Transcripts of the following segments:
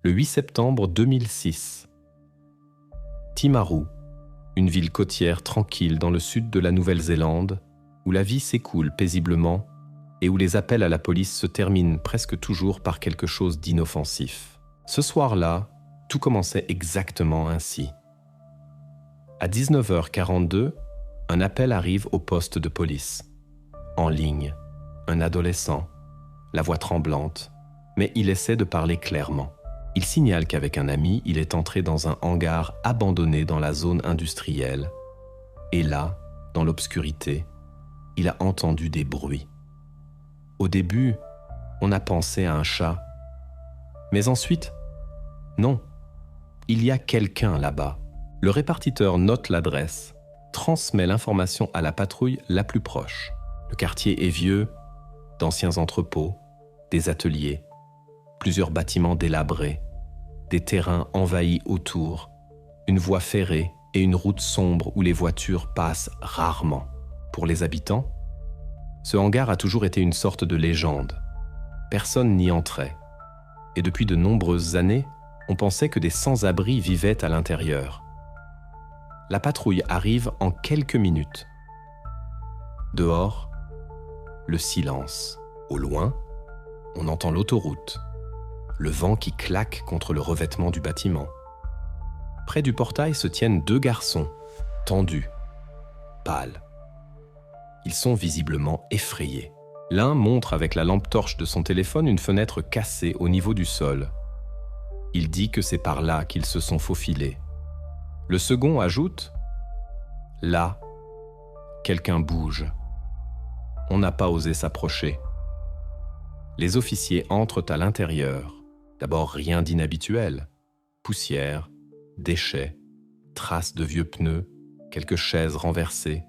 Le 8 septembre 2006. Timaru, une ville côtière tranquille dans le sud de la Nouvelle-Zélande, où la vie s'écoule paisiblement et où les appels à la police se terminent presque toujours par quelque chose d'inoffensif. Ce soir-là, tout commençait exactement ainsi. À 19h42, un appel arrive au poste de police. En ligne, un adolescent, la voix tremblante, mais il essaie de parler clairement. Il signale qu'avec un ami, il est entré dans un hangar abandonné dans la zone industrielle. Et là, dans l'obscurité, il a entendu des bruits. Au début, on a pensé à un chat. Mais ensuite, non, il y a quelqu'un là-bas. Le répartiteur note l'adresse, transmet l'information à la patrouille la plus proche. Le quartier est vieux, d'anciens entrepôts, des ateliers, plusieurs bâtiments délabrés, des terrains envahis autour, une voie ferrée et une route sombre où les voitures passent rarement. Pour les habitants, ce hangar a toujours été une sorte de légende. Personne n'y entrait. Et depuis de nombreuses années, on pensait que des sans-abri vivaient à l'intérieur. La patrouille arrive en quelques minutes. Dehors, le silence. Au loin, on entend l'autoroute, le vent qui claque contre le revêtement du bâtiment. Près du portail se tiennent deux garçons, tendus, pâles. Ils sont visiblement effrayés. L'un montre avec la lampe torche de son téléphone une fenêtre cassée au niveau du sol. Il dit que c'est par là qu'ils se sont faufilés. Le second ajoute « Là, quelqu'un bouge. On n'a pas osé s'approcher. » Les officiers entrent à l'intérieur. D'abord rien d'inhabituel. Poussière, déchets, traces de vieux pneus, quelques chaises renversées.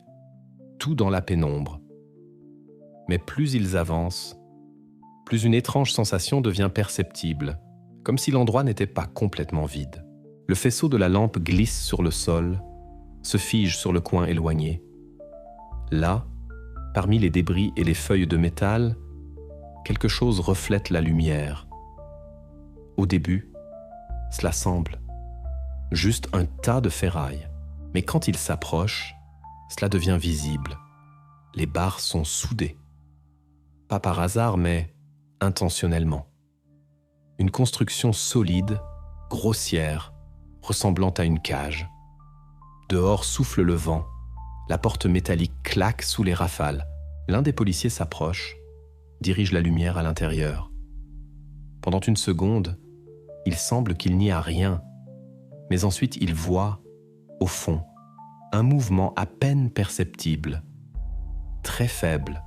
Tout dans la pénombre. Mais plus ils avancent, plus une étrange sensation devient perceptible, comme si l'endroit n'était pas complètement vide. Le faisceau de la lampe glisse sur le sol, se fige sur le coin éloigné. Là, parmi les débris et les feuilles de métal, quelque chose reflète la lumière. Au début, cela semble juste un tas de ferraille. Mais quand il s'approche, cela devient visible. Les barres sont soudées. Pas par hasard, mais intentionnellement. Une construction solide, grossière, ressemblant à une cage. Dehors souffle le vent. La porte métallique claque sous les rafales. L'un des policiers s'approche, dirige la lumière à l'intérieur. Pendant une seconde, il semble qu'il n'y a rien, mais ensuite il voit, au fond, un mouvement à peine perceptible, très faible,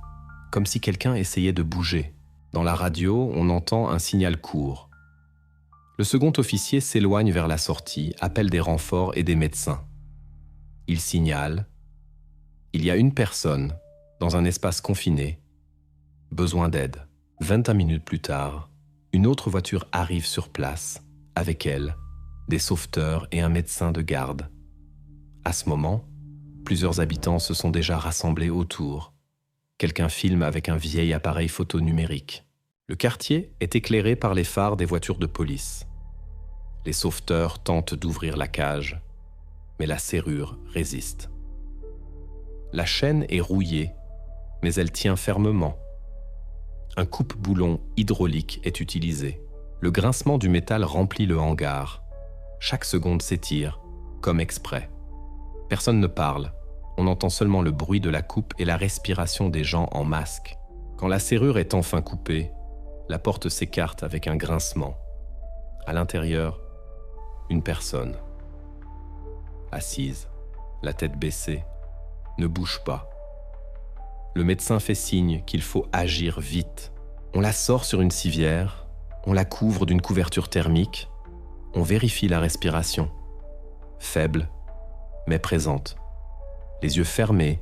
comme si quelqu'un essayait de bouger. Dans la radio, on entend un signal court. Le second officier s'éloigne vers la sortie, appelle des renforts et des médecins. Il signale « Il y a une personne, dans un espace confiné, besoin d'aide. » 21 minutes plus tard, une autre voiture arrive sur place, avec elle, des sauveteurs et un médecin de garde. À ce moment, plusieurs habitants se sont déjà rassemblés autour. Quelqu'un filme avec un vieil appareil photo numérique. Le quartier est éclairé par les phares des voitures de police. Les sauveteurs tentent d'ouvrir la cage, mais la serrure résiste. La chaîne est rouillée, mais elle tient fermement. Un coupe-boulon hydraulique est utilisé. Le grincement du métal remplit le hangar. Chaque seconde s'étire, comme exprès. Personne ne parle. On entend seulement le bruit de la coupe et la respiration des gens en masque. Quand la serrure est enfin coupée, la porte s'écarte avec un grincement. À l'intérieur, une personne. Assise, la tête baissée, ne bouge pas. Le médecin fait signe qu'il faut agir vite. On la sort sur une civière, on la couvre d'une couverture thermique, on vérifie la respiration. Faible, mais présente. Les yeux fermés,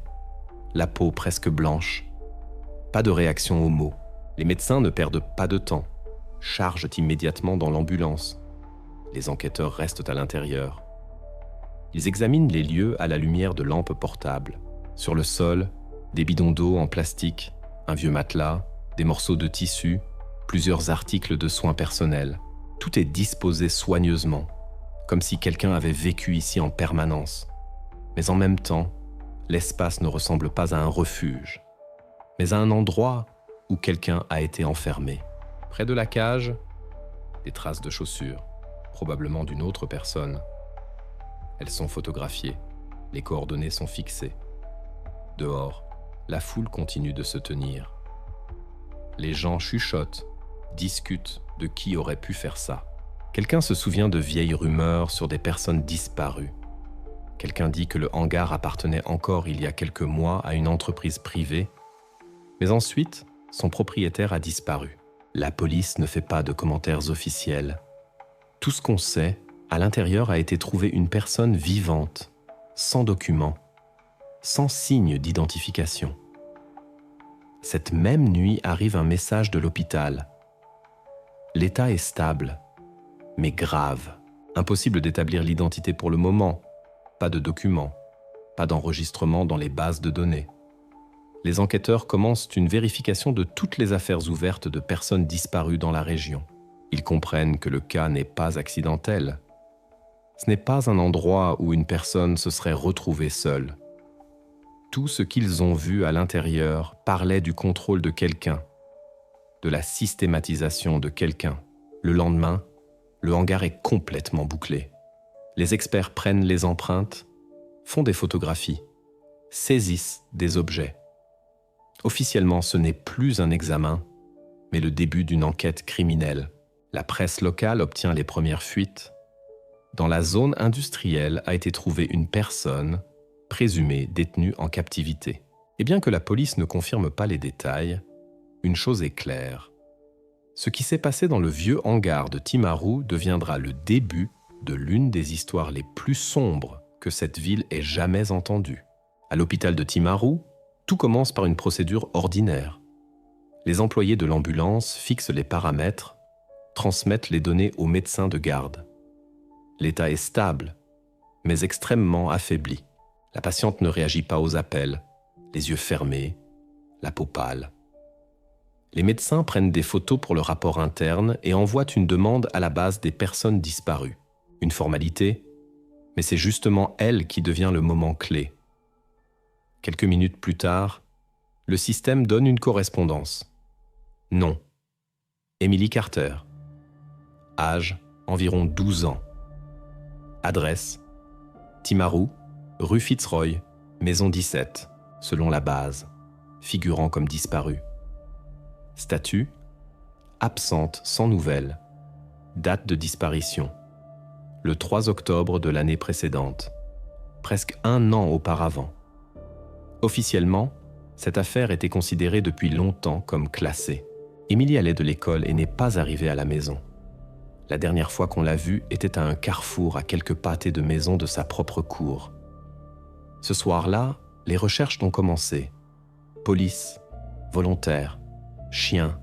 la peau presque blanche. Pas de réaction aux mots. Les médecins ne perdent pas de temps, chargent immédiatement dans l'ambulance. Les enquêteurs restent à l'intérieur. Ils examinent les lieux à la lumière de lampes portables. Sur le sol, des bidons d'eau en plastique, un vieux matelas, des morceaux de tissu, plusieurs articles de soins personnels. Tout est disposé soigneusement, comme si quelqu'un avait vécu ici en permanence. Mais en même temps, l'espace ne ressemble pas à un refuge, mais à un endroit où quelqu'un a été enfermé. Près de la cage, des traces de chaussures, probablement d'une autre personne. Elles sont photographiées, les coordonnées sont fixées. Dehors, la foule continue de se tenir. Les gens chuchotent, discutent de qui aurait pu faire ça. Quelqu'un se souvient de vieilles rumeurs sur des personnes disparues. Quelqu'un dit que le hangar appartenait encore il y a quelques mois à une entreprise privée, mais ensuite, son propriétaire a disparu. La police ne fait pas de commentaires officiels. Tout ce qu'on sait, à l'intérieur a été trouvé une personne vivante, sans document, sans signe d'identification. Cette même nuit arrive un message de l'hôpital. L'état est stable, mais grave. Impossible d'établir l'identité pour le moment. Pas de documents, pas d'enregistrement dans les bases de données. Les enquêteurs commencent une vérification de toutes les affaires ouvertes de personnes disparues dans la région. Ils comprennent que le cas n'est pas accidentel. Ce n'est pas un endroit où une personne se serait retrouvée seule. Tout ce qu'ils ont vu à l'intérieur parlait du contrôle de quelqu'un, de la systématisation de quelqu'un. Le lendemain, le hangar est complètement bouclé. Les experts prennent les empreintes, font des photographies, saisissent des objets. Officiellement, ce n'est plus un examen, mais le début d'une enquête criminelle. La presse locale obtient les premières fuites. Dans la zone industrielle a été trouvée une personne présumée détenue en captivité. Et bien que la police ne confirme pas les détails, une chose est claire. Ce qui s'est passé dans le vieux hangar de Timaru deviendra le début de l'une des histoires les plus sombres que cette ville ait jamais entendues. À l'hôpital de Timaru, tout commence par une procédure ordinaire. Les employés de l'ambulance fixent les paramètres, transmettent les données aux médecins de garde. L'état est stable, mais extrêmement affaibli. La patiente ne réagit pas aux appels, les yeux fermés, la peau pâle. Les médecins prennent des photos pour le rapport interne et envoient une demande à la base des personnes disparues. Une formalité, mais c'est justement elle qui devient le moment clé. Quelques minutes plus tard, le système donne une correspondance. Nom: Emily Carter. Âge: environ 12 ans. Adresse: Timaru, rue Fitzroy, maison 17, selon la base, figurant comme disparue. Statut: absente sans nouvelles. Date de disparition: le 3 octobre de l'année précédente, presque un an auparavant. Officiellement, cette affaire était considérée depuis longtemps comme classée. Emily allait de l'école et n'est pas arrivée à la maison. La dernière fois qu'on l'a vue était à un carrefour à quelques pâtés de maisons de sa propre cour. Ce soir-là, les recherches ont commencé. Police, volontaires, chiens,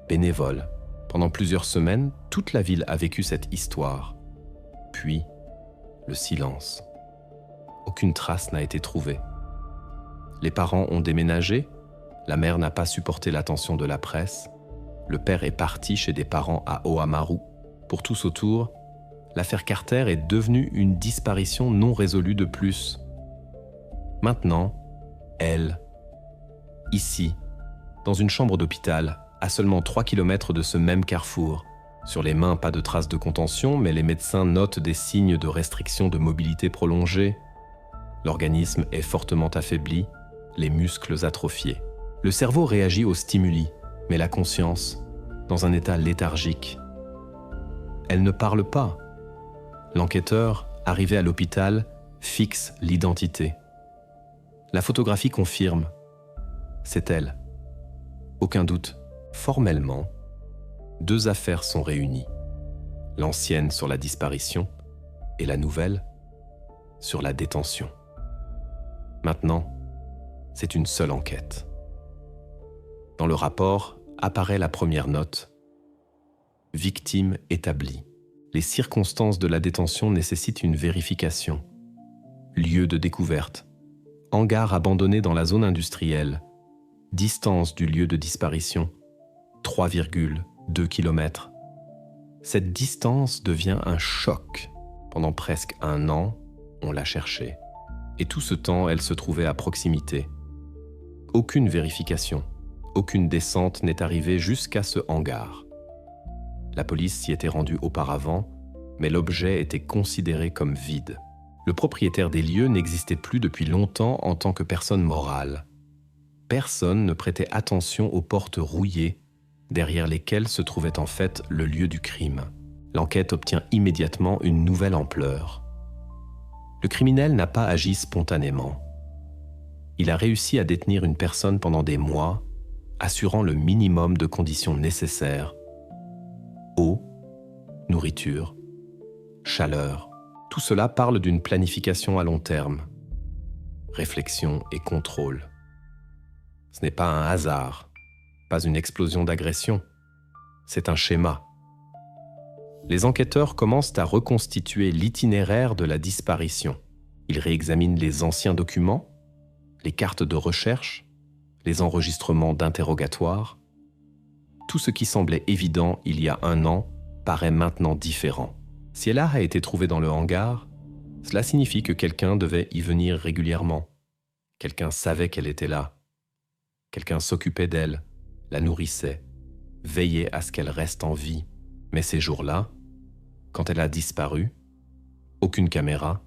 bénévoles. Pendant plusieurs semaines, toute la ville a vécu cette histoire. Puis, le silence. Aucune trace n'a été trouvée. Les parents ont déménagé, la mère n'a pas supporté l'attention de la presse, le père est parti chez des parents à Oamaru. Pour tous autour, l'affaire Carter est devenue une disparition non résolue de plus. Maintenant, elle, ici, dans une chambre d'hôpital, à seulement 3 km de ce même carrefour. Sur les mains, pas de traces de contention, mais les médecins notent des signes de restriction de mobilité prolongée. L'organisme est fortement affaibli, les muscles atrophiés. Le cerveau réagit aux stimuli, mais la conscience, dans un état léthargique. Elle ne parle pas. L'enquêteur, arrivé à l'hôpital, fixe l'identité. La photographie confirme. C'est elle. Aucun doute, formellement, 2 affaires sont réunies. L'ancienne sur la disparition et la nouvelle sur la détention. Maintenant, c'est une seule enquête. Dans le rapport apparaît la première note. Victime établie. Les circonstances de la détention nécessitent une vérification. Lieu de découverte. Hangar abandonné dans la zone industrielle. Distance du lieu de disparition. 3,2 km. Cette distance devient un choc. Pendant presque 1 an, on l'a cherchée. Et tout ce temps, elle se trouvait à proximité. Aucune vérification, aucune descente n'est arrivée jusqu'à ce hangar. La police s'y était rendue auparavant, mais l'objet était considéré comme vide. Le propriétaire des lieux n'existait plus depuis longtemps en tant que personne morale. Personne ne prêtait attention aux portes rouillées, derrière lesquelles se trouvait en fait le lieu du crime. L'enquête obtient immédiatement une nouvelle ampleur. Le criminel n'a pas agi spontanément. Il a réussi à détenir une personne pendant des mois, assurant le minimum de conditions nécessaires. Eau, nourriture, chaleur. Tout cela parle d'une planification à long terme. Réflexion et contrôle. Ce n'est pas un hasard, pas une explosion d'agression. C'est un schéma. Les enquêteurs commencent à reconstituer l'itinéraire de la disparition. Ils réexaminent les anciens documents, les cartes de recherche, les enregistrements d'interrogatoire. Tout ce qui semblait évident il y a 1 an paraît maintenant différent. Si Ella a été trouvée dans le hangar, cela signifie que quelqu'un devait y venir régulièrement. Quelqu'un savait qu'elle était là. Quelqu'un s'occupait d'elle, la nourrissait, veillait à ce qu'elle reste en vie. Mais ces jours-là, quand elle a disparu, aucune caméra,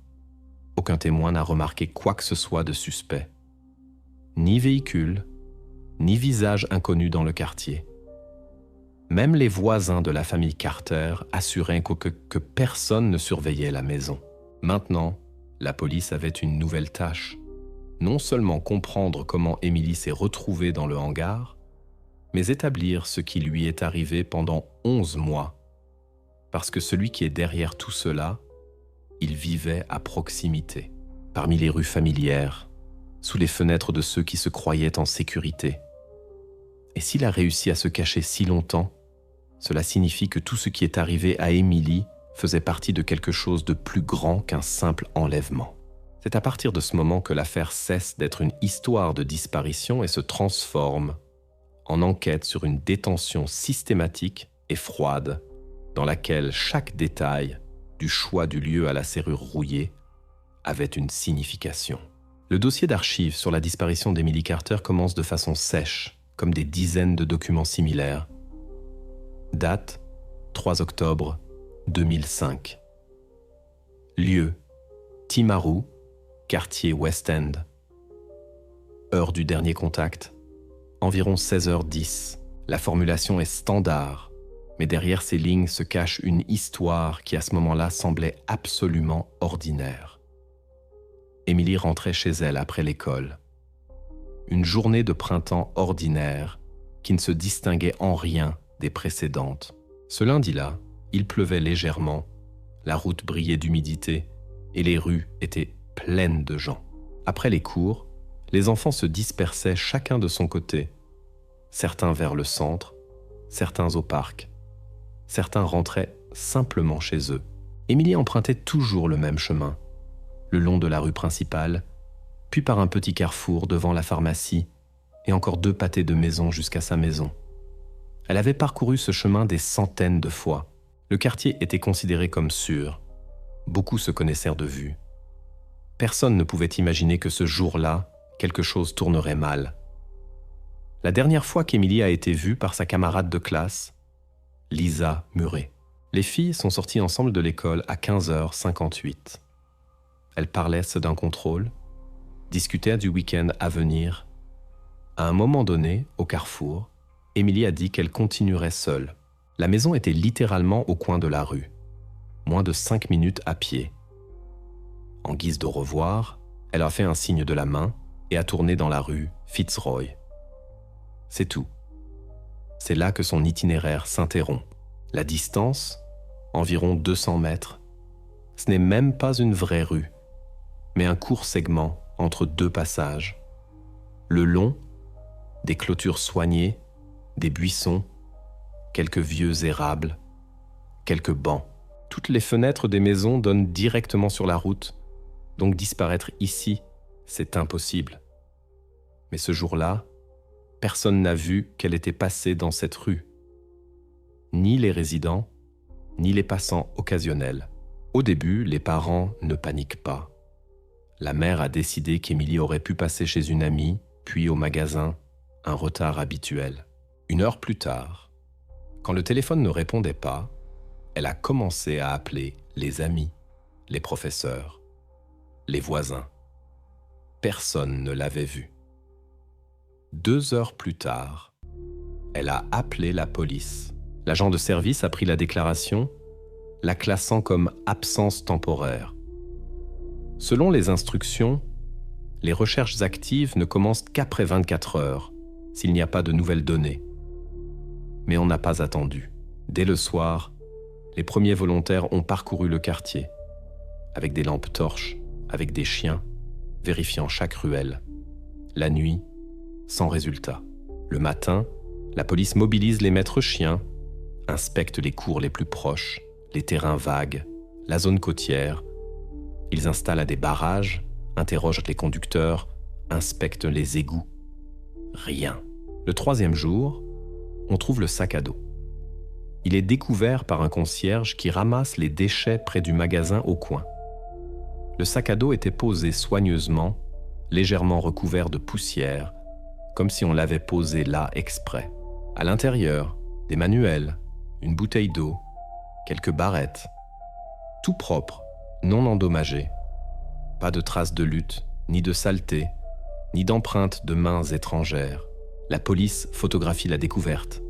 aucun témoin n'a remarqué quoi que ce soit de suspect. Ni véhicule, ni visage inconnu dans le quartier. Même les voisins de la famille Carter assuraient que personne ne surveillait la maison. Maintenant, la police avait une nouvelle tâche. Non seulement comprendre comment Emily s'est retrouvée dans le hangar, mais établir ce qui lui est arrivé pendant 11 mois. Parce que celui qui est derrière tout cela, il vivait à proximité, parmi les rues familières, sous les fenêtres de ceux qui se croyaient en sécurité. Et s'il a réussi à se cacher si longtemps, cela signifie que tout ce qui est arrivé à Emily faisait partie de quelque chose de plus grand qu'un simple enlèvement. C'est à partir de ce moment que l'affaire cesse d'être une histoire de disparition et se transforme en enquête sur une détention systématique et froide, dans laquelle chaque détail, du choix du lieu à la serrure rouillée, avait une signification. Le dossier d'archives sur la disparition d'Emily Carter commence de façon sèche, comme des dizaines de documents similaires. Date, 3 octobre 2005. Lieu, Timaru, quartier West End. Heure du dernier contact, environ 16h10. La formulation est standard, mais derrière ces lignes se cache une histoire qui à ce moment-là semblait absolument ordinaire. Emily rentrait chez elle après l'école. Une journée de printemps ordinaire qui ne se distinguait en rien des précédentes. Ce lundi-là, il pleuvait légèrement, la route brillait d'humidité et les rues étaient pleines de gens. Après les cours, les enfants se dispersaient chacun de son côté, certains vers le centre, certains au parc. Certains rentraient simplement chez eux. Emily empruntait toujours le même chemin, le long de la rue principale, puis par un petit carrefour devant la pharmacie et encore 2 pâtés de maison jusqu'à sa maison. Elle avait parcouru ce chemin des centaines de fois. Le quartier était considéré comme sûr. Beaucoup se connaissèrent de vue. Personne ne pouvait imaginer que ce jour-là, quelque chose tournerait mal. La dernière fois qu'Emily a été vue par sa camarade de classe, Lisa Murray. Les filles sont sorties ensemble de l'école à 15h58. Elles parlaient d'un contrôle, discutaient du week-end à venir. À un moment donné, au carrefour, Emily a dit qu'elle continuerait seule. La maison était littéralement au coin de la rue, moins de 5 minutes à pied. En guise de revoir, elle a fait un signe de la main et a tourné dans la rue Fitzroy. C'est tout. C'est là que son itinéraire s'interrompt. La distance, environ 200 mètres, ce n'est même pas une vraie rue, mais un court segment entre 2 passages. Le long, des clôtures soignées, des buissons, quelques vieux érables, quelques bancs. Toutes les fenêtres des maisons donnent directement sur la route, donc disparaître ici, c'est impossible. Mais ce jour-là, personne n'a vu qu'elle était passée dans cette rue. Ni les résidents, ni les passants occasionnels. Au début, les parents ne paniquent pas. La mère a décidé qu'Émilie aurait pu passer chez une amie, puis au magasin, un retard habituel. 1 heure plus tard, quand le téléphone ne répondait pas, elle a commencé à appeler les amis, les professeurs, les voisins. Personne ne l'avait vue. 2 heures plus tard, elle a appelé la police. L'agent de service a pris la déclaration, la classant comme absence temporaire. Selon les instructions, les recherches actives ne commencent qu'après 24 heures, s'il n'y a pas de nouvelles données. Mais on n'a pas attendu. Dès le soir, les premiers volontaires ont parcouru le quartier, avec des lampes torches, avec des chiens, vérifiant chaque ruelle. La nuit, sans résultat. Le matin, la police mobilise les maîtres chiens, inspecte les cours les plus proches, les terrains vagues, la zone côtière. Ils installent à des barrages, interrogent les conducteurs, inspectent les égouts. Rien. Le 3e jour, on trouve le sac à dos. Il est découvert par un concierge qui ramasse les déchets près du magasin au coin. Le sac à dos était posé soigneusement, légèrement recouvert de poussière, comme si on l'avait posé là exprès. À l'intérieur, des manuels, une bouteille d'eau, quelques barrettes. Tout propre, non endommagé. Pas de traces de lutte, ni de saleté, ni d'empreintes de mains étrangères. La police photographie la découverte,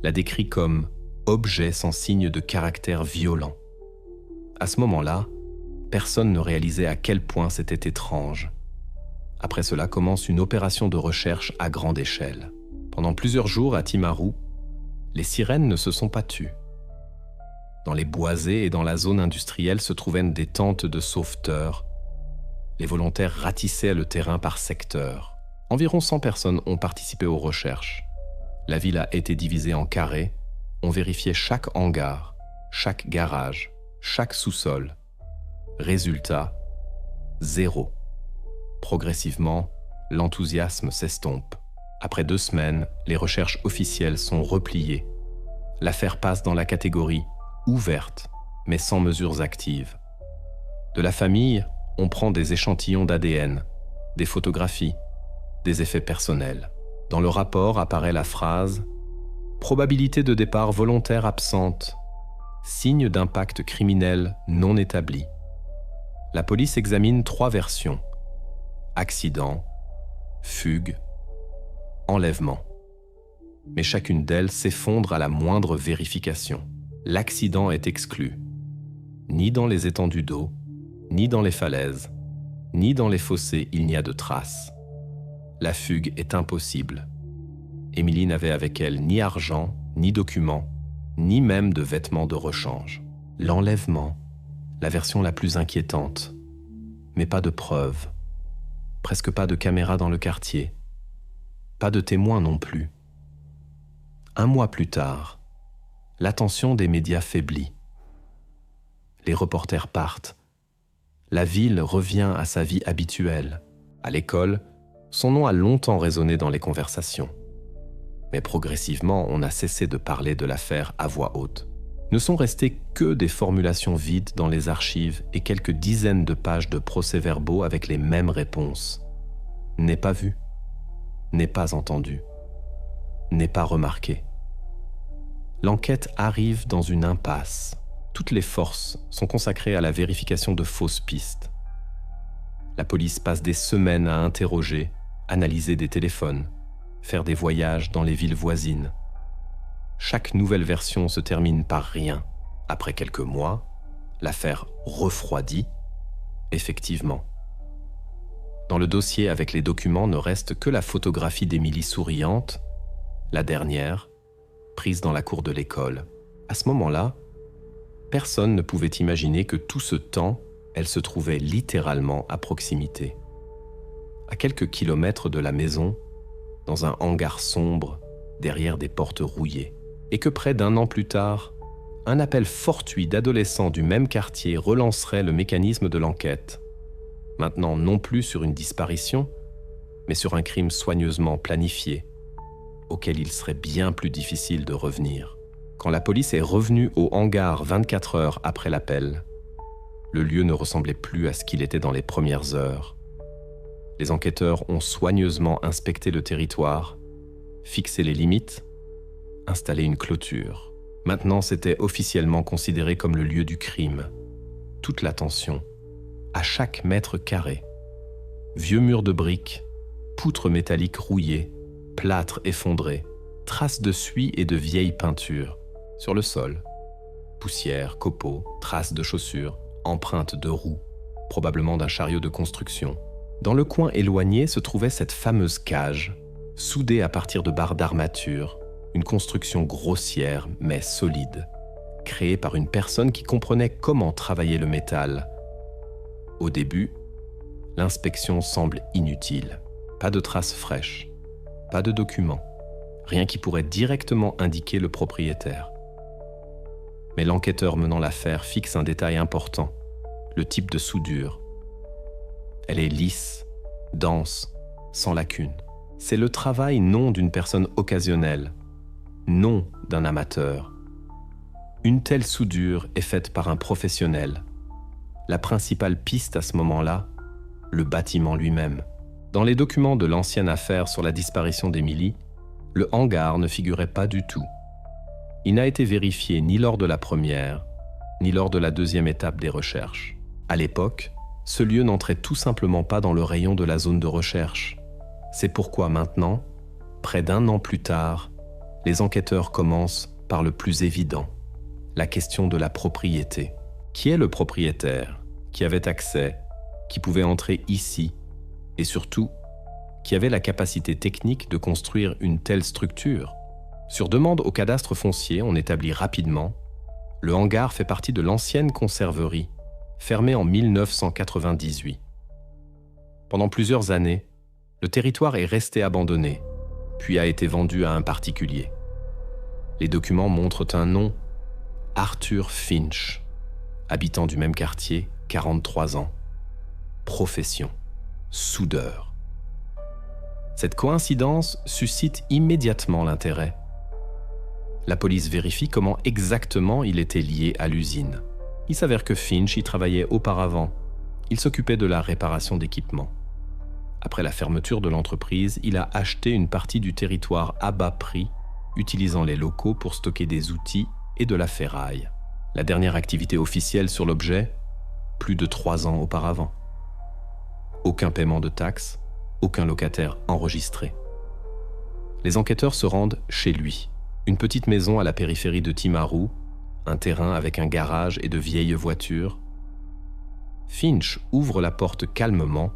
la décrit comme objet sans signe de caractère violent. À ce moment-là, personne ne réalisait à quel point c'était étrange. Après cela commence une opération de recherche à grande échelle. Pendant plusieurs jours à Timaru, les sirènes ne se sont pas tues. Dans les boisés et dans la zone industrielle se trouvaient des tentes de sauveteurs. Les volontaires ratissaient le terrain par secteur. Environ 100 personnes ont participé aux recherches. La ville a été divisée en carrés. On vérifiait chaque hangar, chaque garage, chaque sous-sol. Résultat, 0. Progressivement, l'enthousiasme s'estompe. Après 2 semaines, les recherches officielles sont repliées. L'affaire passe dans la catégorie ouverte, mais sans mesures actives. De la famille, on prend des échantillons d'ADN, des photographies, des effets personnels. Dans le rapport apparaît la phrase « Probabilité de départ volontaire absente, signe d'impact criminel non établi ». La police examine 3 versions : accident, fugue, enlèvement. Mais chacune d'elles s'effondre à la moindre vérification. L'accident est exclu. Ni dans les étendues d'eau, ni dans les falaises, ni dans les fossés il n'y a de traces. La fugue est impossible. Émilie n'avait avec elle ni argent, ni documents, ni même de vêtements de rechange. L'enlèvement, la version la plus inquiétante. Mais pas de preuves. Presque pas de caméras dans le quartier. Pas de témoins non plus. 1 mois plus tard, l'attention des médias faiblit. Les reporters partent. La ville revient à sa vie habituelle. À l'école, son nom a longtemps résonné dans les conversations. Mais progressivement, on a cessé de parler de l'affaire à voix haute. Ne sont restées que des formulations vides dans les archives et quelques dizaines de pages de procès-verbaux avec les mêmes réponses. N'est pas vu, n'est pas entendu, n'est pas remarqué. L'enquête arrive dans une impasse. Toutes les forces sont consacrées à la vérification de fausses pistes. La police passe des semaines à interroger, analyser des téléphones, faire des voyages dans les villes voisines. Chaque nouvelle version se termine par rien. Après quelques mois, l'affaire refroidit, effectivement. Dans le dossier avec les documents ne reste que la photographie d'Émilie souriante, la dernière, prise dans la cour de l'école. À ce moment-là, personne ne pouvait imaginer que tout ce temps, elle se trouvait littéralement à proximité. À quelques kilomètres de la maison, dans un hangar sombre, derrière des portes rouillées. Et que près d'1 an plus tard, un appel fortuit d'adolescents du même quartier relancerait le mécanisme de l'enquête. Maintenant non plus sur une disparition, mais sur un crime soigneusement planifié, auquel il serait bien plus difficile de revenir. Quand la police est revenue au hangar 24 heures après l'appel, le lieu ne ressemblait plus à ce qu'il était dans les premières heures. Les enquêteurs ont soigneusement inspecté le territoire, fixé les limites, installé une clôture. Maintenant, c'était officiellement considéré comme le lieu du crime. Toute l'attention, à chaque mètre carré. Vieux murs de briques, poutres métalliques rouillées, plâtres effondrés, traces de suie et de vieilles peintures. Sur le sol, poussière, copeaux, traces de chaussures, empreintes de roues, probablement d'un chariot de construction. Dans le coin éloigné se trouvait cette fameuse cage, soudée à partir de barres d'armature, une construction grossière mais solide, créée par une personne qui comprenait comment travailler le métal. Au début, l'inspection semble inutile. Pas de traces fraîches, pas de documents, rien qui pourrait directement indiquer le propriétaire. Mais l'enquêteur menant l'affaire fixe un détail important, le type de soudure. Elle est lisse, dense, sans lacune. C'est le travail non d'une personne occasionnelle, non d'un amateur. Une telle soudure est faite par un professionnel. La principale piste à ce moment-là, le bâtiment lui-même. Dans les documents de l'ancienne affaire sur la disparition d'Emily, le hangar ne figurait pas du tout. Il n'a été vérifié ni lors de la première, ni lors de la deuxième étape des recherches. À l'époque, ce lieu n'entrait tout simplement pas dans le rayon de la zone de recherche. C'est pourquoi maintenant, près d'1 an plus tard, les enquêteurs commencent par le plus évident, la question de la propriété. Qui est le propriétaire, qui avait accès, qui pouvait entrer ici, et surtout, qui avait la capacité technique de construire une telle structure? Sur demande au cadastre foncier, on établit rapidement, le hangar fait partie de l'ancienne conserverie, fermée en 1998. Pendant plusieurs années, le territoire est resté abandonné, puis a été vendu à un particulier. Les documents montrent un nom, Arthur Finch, habitant du même quartier, 43 ans. Profession, soudeur. Cette coïncidence suscite immédiatement l'intérêt. La police vérifie comment exactement il était lié à l'usine. Il s'avère que Finch y travaillait auparavant. Il s'occupait de la réparation d'équipements. Après la fermeture de l'entreprise, il a acheté une partie du territoire à bas prix, utilisant les locaux pour stocker des outils et de la ferraille. La dernière activité officielle sur l'objet, plus de 3 ans auparavant. Aucun paiement de taxes, aucun locataire enregistré. Les enquêteurs se rendent chez lui, une petite maison à la périphérie de Timaru, un terrain avec un garage et de vieilles voitures. Finch ouvre la porte calmement,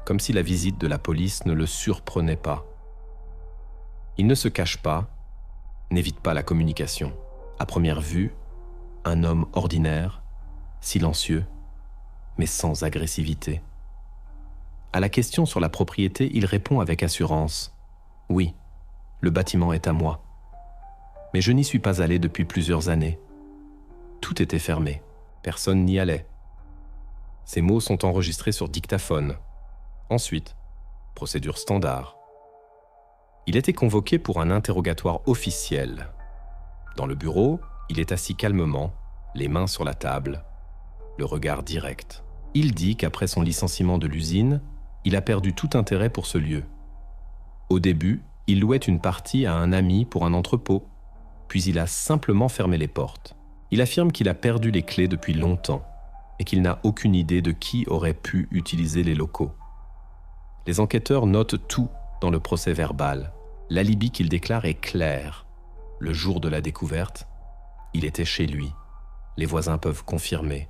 comme si la visite de la police ne le surprenait pas. Il ne se cache pas, n'évite pas la communication. À première vue, un homme ordinaire, silencieux, mais sans agressivité. À la question sur la propriété, il répond avec assurance. « Oui, le bâtiment est à moi. Mais je n'y suis pas allé depuis plusieurs années. Tout était fermé, personne n'y allait. » Ces mots sont enregistrés sur dictaphone. Ensuite, procédure standard. Il était convoqué pour un interrogatoire officiel. Dans le bureau, il est assis calmement, les mains sur la table, le regard direct. Il dit qu'après son licenciement de l'usine, il a perdu tout intérêt pour ce lieu. Au début, il louait une partie à un ami pour un entrepôt, puis il a simplement fermé les portes. Il affirme qu'il a perdu les clés depuis longtemps et qu'il n'a aucune idée de qui aurait pu utiliser les locaux. Les enquêteurs notent tout dans le procès verbal. L'alibi qu'il déclare est clair. Le jour de la découverte, il était chez lui. Les voisins peuvent confirmer.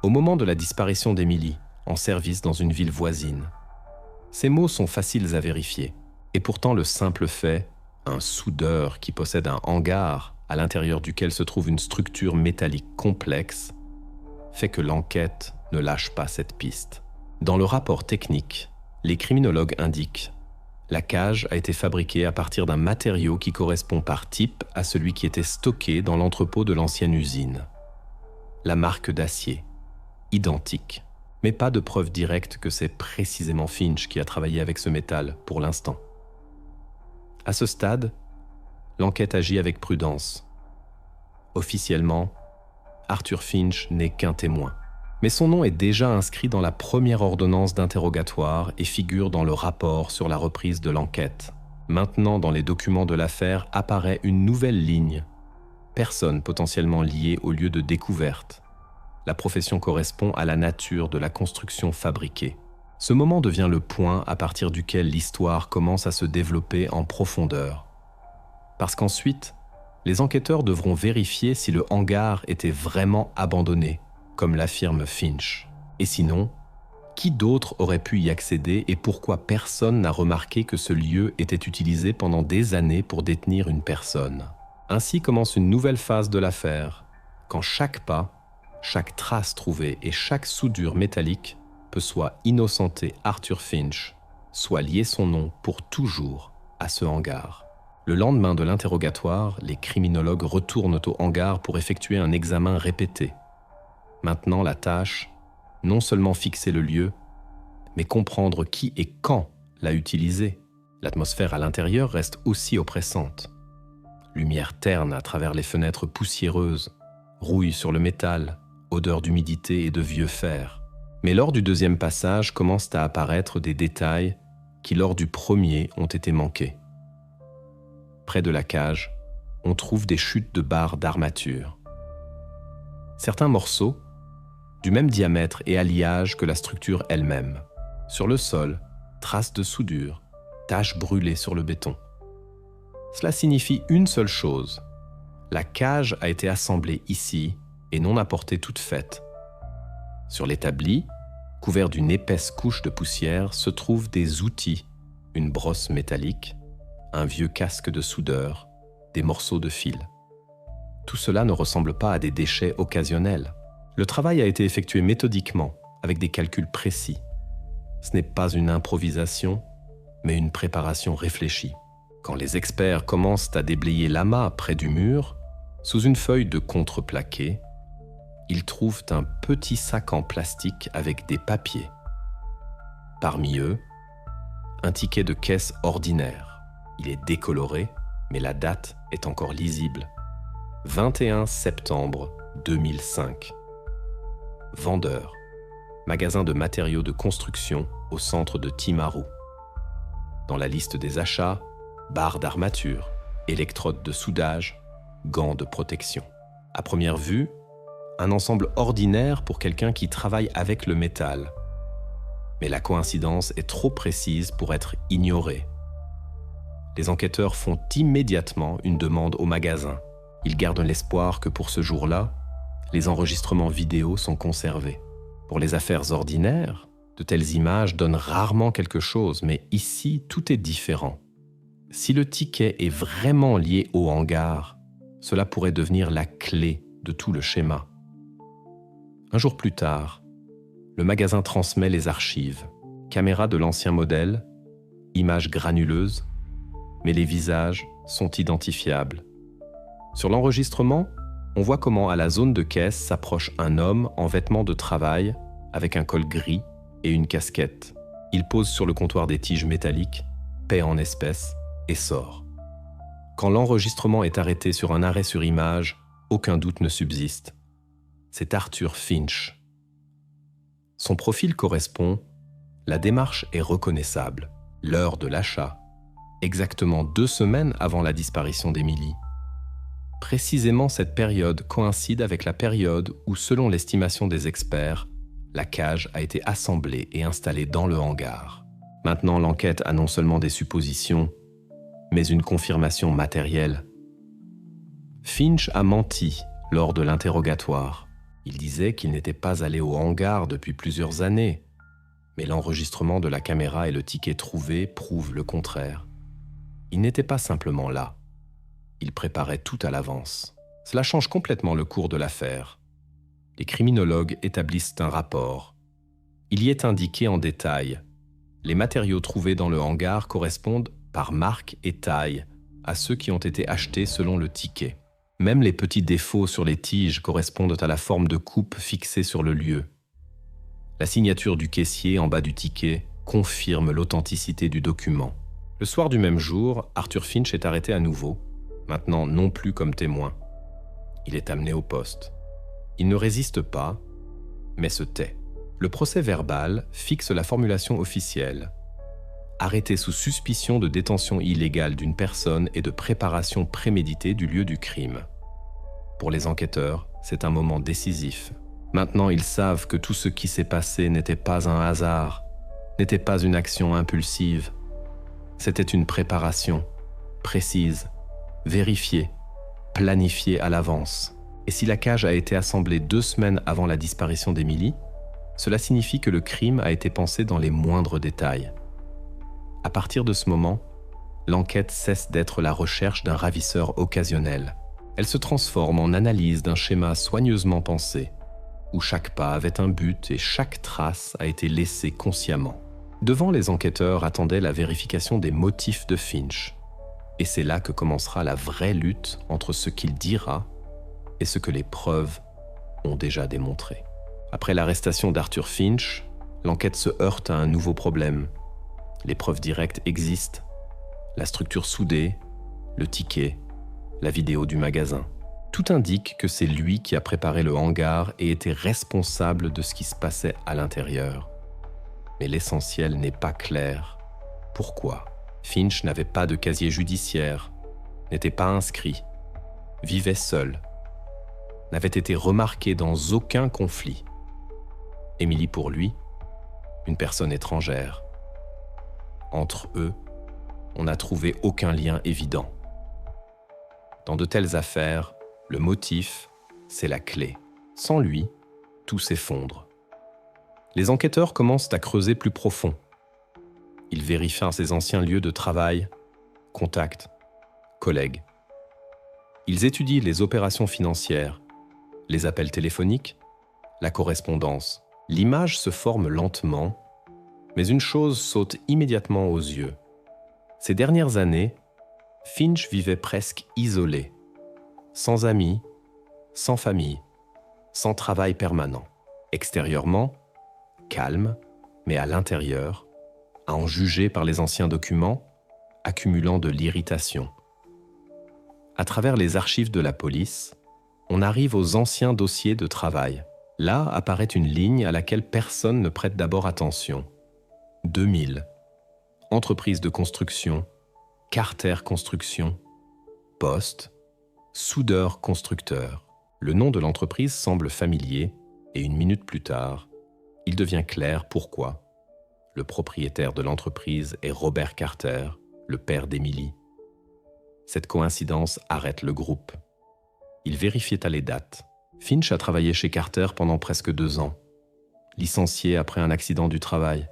Au moment de la disparition d'Emily, en service dans une ville voisine, ces mots sont faciles à vérifier. Et pourtant le simple fait, un soudeur qui possède un hangar à l'intérieur duquel se trouve une structure métallique complexe, fait que l'enquête ne lâche pas cette piste. Dans le rapport technique, les criminologues indiquent la cage a été fabriquée à partir d'un matériau qui correspond par type à celui qui était stocké dans l'entrepôt de l'ancienne usine. La marque d'acier, identique, mais pas de preuve directe que c'est précisément Finch qui a travaillé avec ce métal pour l'instant. À ce stade, l'enquête agit avec prudence. Officiellement, Arthur Finch n'est qu'un témoin. Mais son nom est déjà inscrit dans la première ordonnance d'interrogatoire et figure dans le rapport sur la reprise de l'enquête. Maintenant, dans les documents de l'affaire, apparaît une nouvelle ligne. Personne potentiellement liée au lieu de découverte. La profession correspond à la nature de la construction fabriquée. Ce moment devient le point à partir duquel l'histoire commence à se développer en profondeur. Parce qu'ensuite, les enquêteurs devront vérifier si le hangar était vraiment abandonné, comme l'affirme Finch. Et sinon, qui d'autre aurait pu y accéder et pourquoi personne n'a remarqué que ce lieu était utilisé pendant des années pour détenir une personne? Ainsi commence une nouvelle phase de l'affaire, quand chaque pas, chaque trace trouvée et chaque soudure métallique peut soit innocenter Arthur Finch, soit lier son nom pour toujours à ce hangar. Le lendemain de l'interrogatoire, les criminologues retournent au hangar pour effectuer un examen répété. Maintenant, la tâche, non seulement fixer le lieu, mais comprendre qui et quand l'a utilisé. L'atmosphère à l'intérieur reste aussi oppressante. Lumière terne à travers les fenêtres poussiéreuses, rouille sur le métal, odeur d'humidité et de vieux fer. Mais lors du deuxième passage commencent à apparaître des détails qui, lors du premier, ont été manqués. Près de la cage, on trouve des chutes de barres d'armature. Certains morceaux, du même diamètre et alliage que la structure elle-même. Sur le sol, traces de soudure, taches brûlées sur le béton. Cela signifie une seule chose. La cage a été assemblée ici et non apportée toute faite. Sur l'établi, couvert d'une épaisse couche de poussière, se trouvent des outils, une brosse métallique, un vieux casque de soudeur, des morceaux de fil. Tout cela ne ressemble pas à des déchets occasionnels. Le travail a été effectué méthodiquement, avec des calculs précis. Ce n'est pas une improvisation, mais une préparation réfléchie. Quand les experts commencent à déblayer l'amas près du mur, sous une feuille de contreplaqué, ils trouvent un petit sac en plastique avec des papiers. Parmi eux, un ticket de caisse ordinaire. Il est décoloré, mais la date est encore lisible. 21 septembre 2005. Vendeur. Magasin de matériaux de construction au centre de Timaru. Dans la liste des achats, barres d'armature, électrodes de soudage, gants de protection. À première vue, un ensemble ordinaire pour quelqu'un qui travaille avec le métal. Mais la coïncidence est trop précise pour être ignorée. Les enquêteurs font immédiatement une demande au magasin. Ils gardent l'espoir que pour ce jour-là, les enregistrements vidéo sont conservés. Pour les affaires ordinaires, de telles images donnent rarement quelque chose, mais ici, tout est différent. Si le ticket est vraiment lié au hangar, cela pourrait devenir la clé de tout le schéma. Un jour plus tard, le magasin transmet les archives. Caméra de l'ancien modèle, images granuleuses, mais les visages sont identifiables. Sur l'enregistrement, on voit comment à la zone de caisse s'approche un homme en vêtements de travail avec un col gris et une casquette. Il pose sur le comptoir des tiges métalliques, paie en espèces et sort. Quand l'enregistrement est arrêté sur un arrêt sur image, aucun doute ne subsiste. C'est Arthur Finch. Son profil correspond, la démarche est reconnaissable. L'heure de l'achat, exactement 2 semaines avant la disparition d'Emily. Précisément cette période coïncide avec la période où, selon l'estimation des experts, la cage a été assemblée et installée dans le hangar. Maintenant, l'enquête a non seulement des suppositions, mais une confirmation matérielle. Finch a menti lors de l'interrogatoire. Il disait qu'il n'était pas allé au hangar depuis plusieurs années, mais l'enregistrement de la caméra et le ticket trouvé prouvent le contraire. Il n'était pas simplement là. Il préparait tout à l'avance. Cela change complètement le cours de l'affaire. Les criminologues établissent un rapport. Il y est indiqué en détail. Les matériaux trouvés dans le hangar correspondent par marque et taille à ceux qui ont été achetés selon le ticket. Même les petits défauts sur les tiges correspondent à la forme de coupe fixée sur le lieu. La signature du caissier en bas du ticket confirme l'authenticité du document. Le soir du même jour, Arthur Finch est arrêté à nouveau, maintenant non plus comme témoin. Il est amené au poste. Il ne résiste pas, mais se tait. Le procès verbal fixe la formulation officielle. Arrêté sous suspicion de détention illégale d'une personne et de préparation préméditée du lieu du crime. Pour les enquêteurs, c'est un moment décisif. Maintenant, ils savent que tout ce qui s'est passé n'était pas un hasard, n'était pas une action impulsive. C'était une préparation, précise, vérifiée, planifiée à l'avance. Et si la cage a été assemblée 2 semaines avant la disparition d'Émilie, cela signifie que le crime a été pensé dans les moindres détails. À partir de ce moment, l'enquête cesse d'être la recherche d'un ravisseur occasionnel. Elle se transforme en analyse d'un schéma soigneusement pensé, où chaque pas avait un but et chaque trace a été laissée consciemment. Devant les enquêteurs attendait la vérification des motifs de Finch. Et c'est là que commencera la vraie lutte entre ce qu'il dira et ce que les preuves ont déjà démontré. Après l'arrestation d'Arthur Finch, l'enquête se heurte à un nouveau problème. Les preuves directes existent, la structure soudée, le ticket, la vidéo du magasin. Tout indique que c'est lui qui a préparé le hangar et était responsable de ce qui se passait à l'intérieur. Mais l'essentiel n'est pas clair. Pourquoi ? Finch n'avait pas de casier judiciaire, n'était pas inscrit, vivait seul, n'avait été remarqué dans aucun conflit. Émilie pour lui, une personne étrangère. Entre eux, on n'a trouvé aucun lien évident. Dans de telles affaires, le motif, c'est la clé. Sans lui, tout s'effondre. Les enquêteurs commencent à creuser plus profond. Ils vérifient ses anciens lieux de travail, contacts, collègues. Ils étudient les opérations financières, les appels téléphoniques, la correspondance. L'image se forme lentement, mais une chose saute immédiatement aux yeux. Ces dernières années, Finch vivait presque isolé, sans amis, sans famille, sans travail permanent. Extérieurement, calme, mais à l'intérieur, à en juger par les anciens documents, accumulant de l'irritation. À travers les archives de la police, on arrive aux anciens dossiers de travail. Là apparaît une ligne à laquelle personne ne prête d'abord attention. 2000. Entreprise de construction, Carter Construction, poste, soudeur constructeur. Le nom de l'entreprise semble familier et 1 minute plus tard, il devient clair pourquoi. Le propriétaire de l'entreprise est Robert Carter, le père d'Émilie. Cette coïncidence arrête le groupe. Il vérifie les dates. Finch a travaillé chez Carter pendant presque 2 ans, licencié après un accident du travail.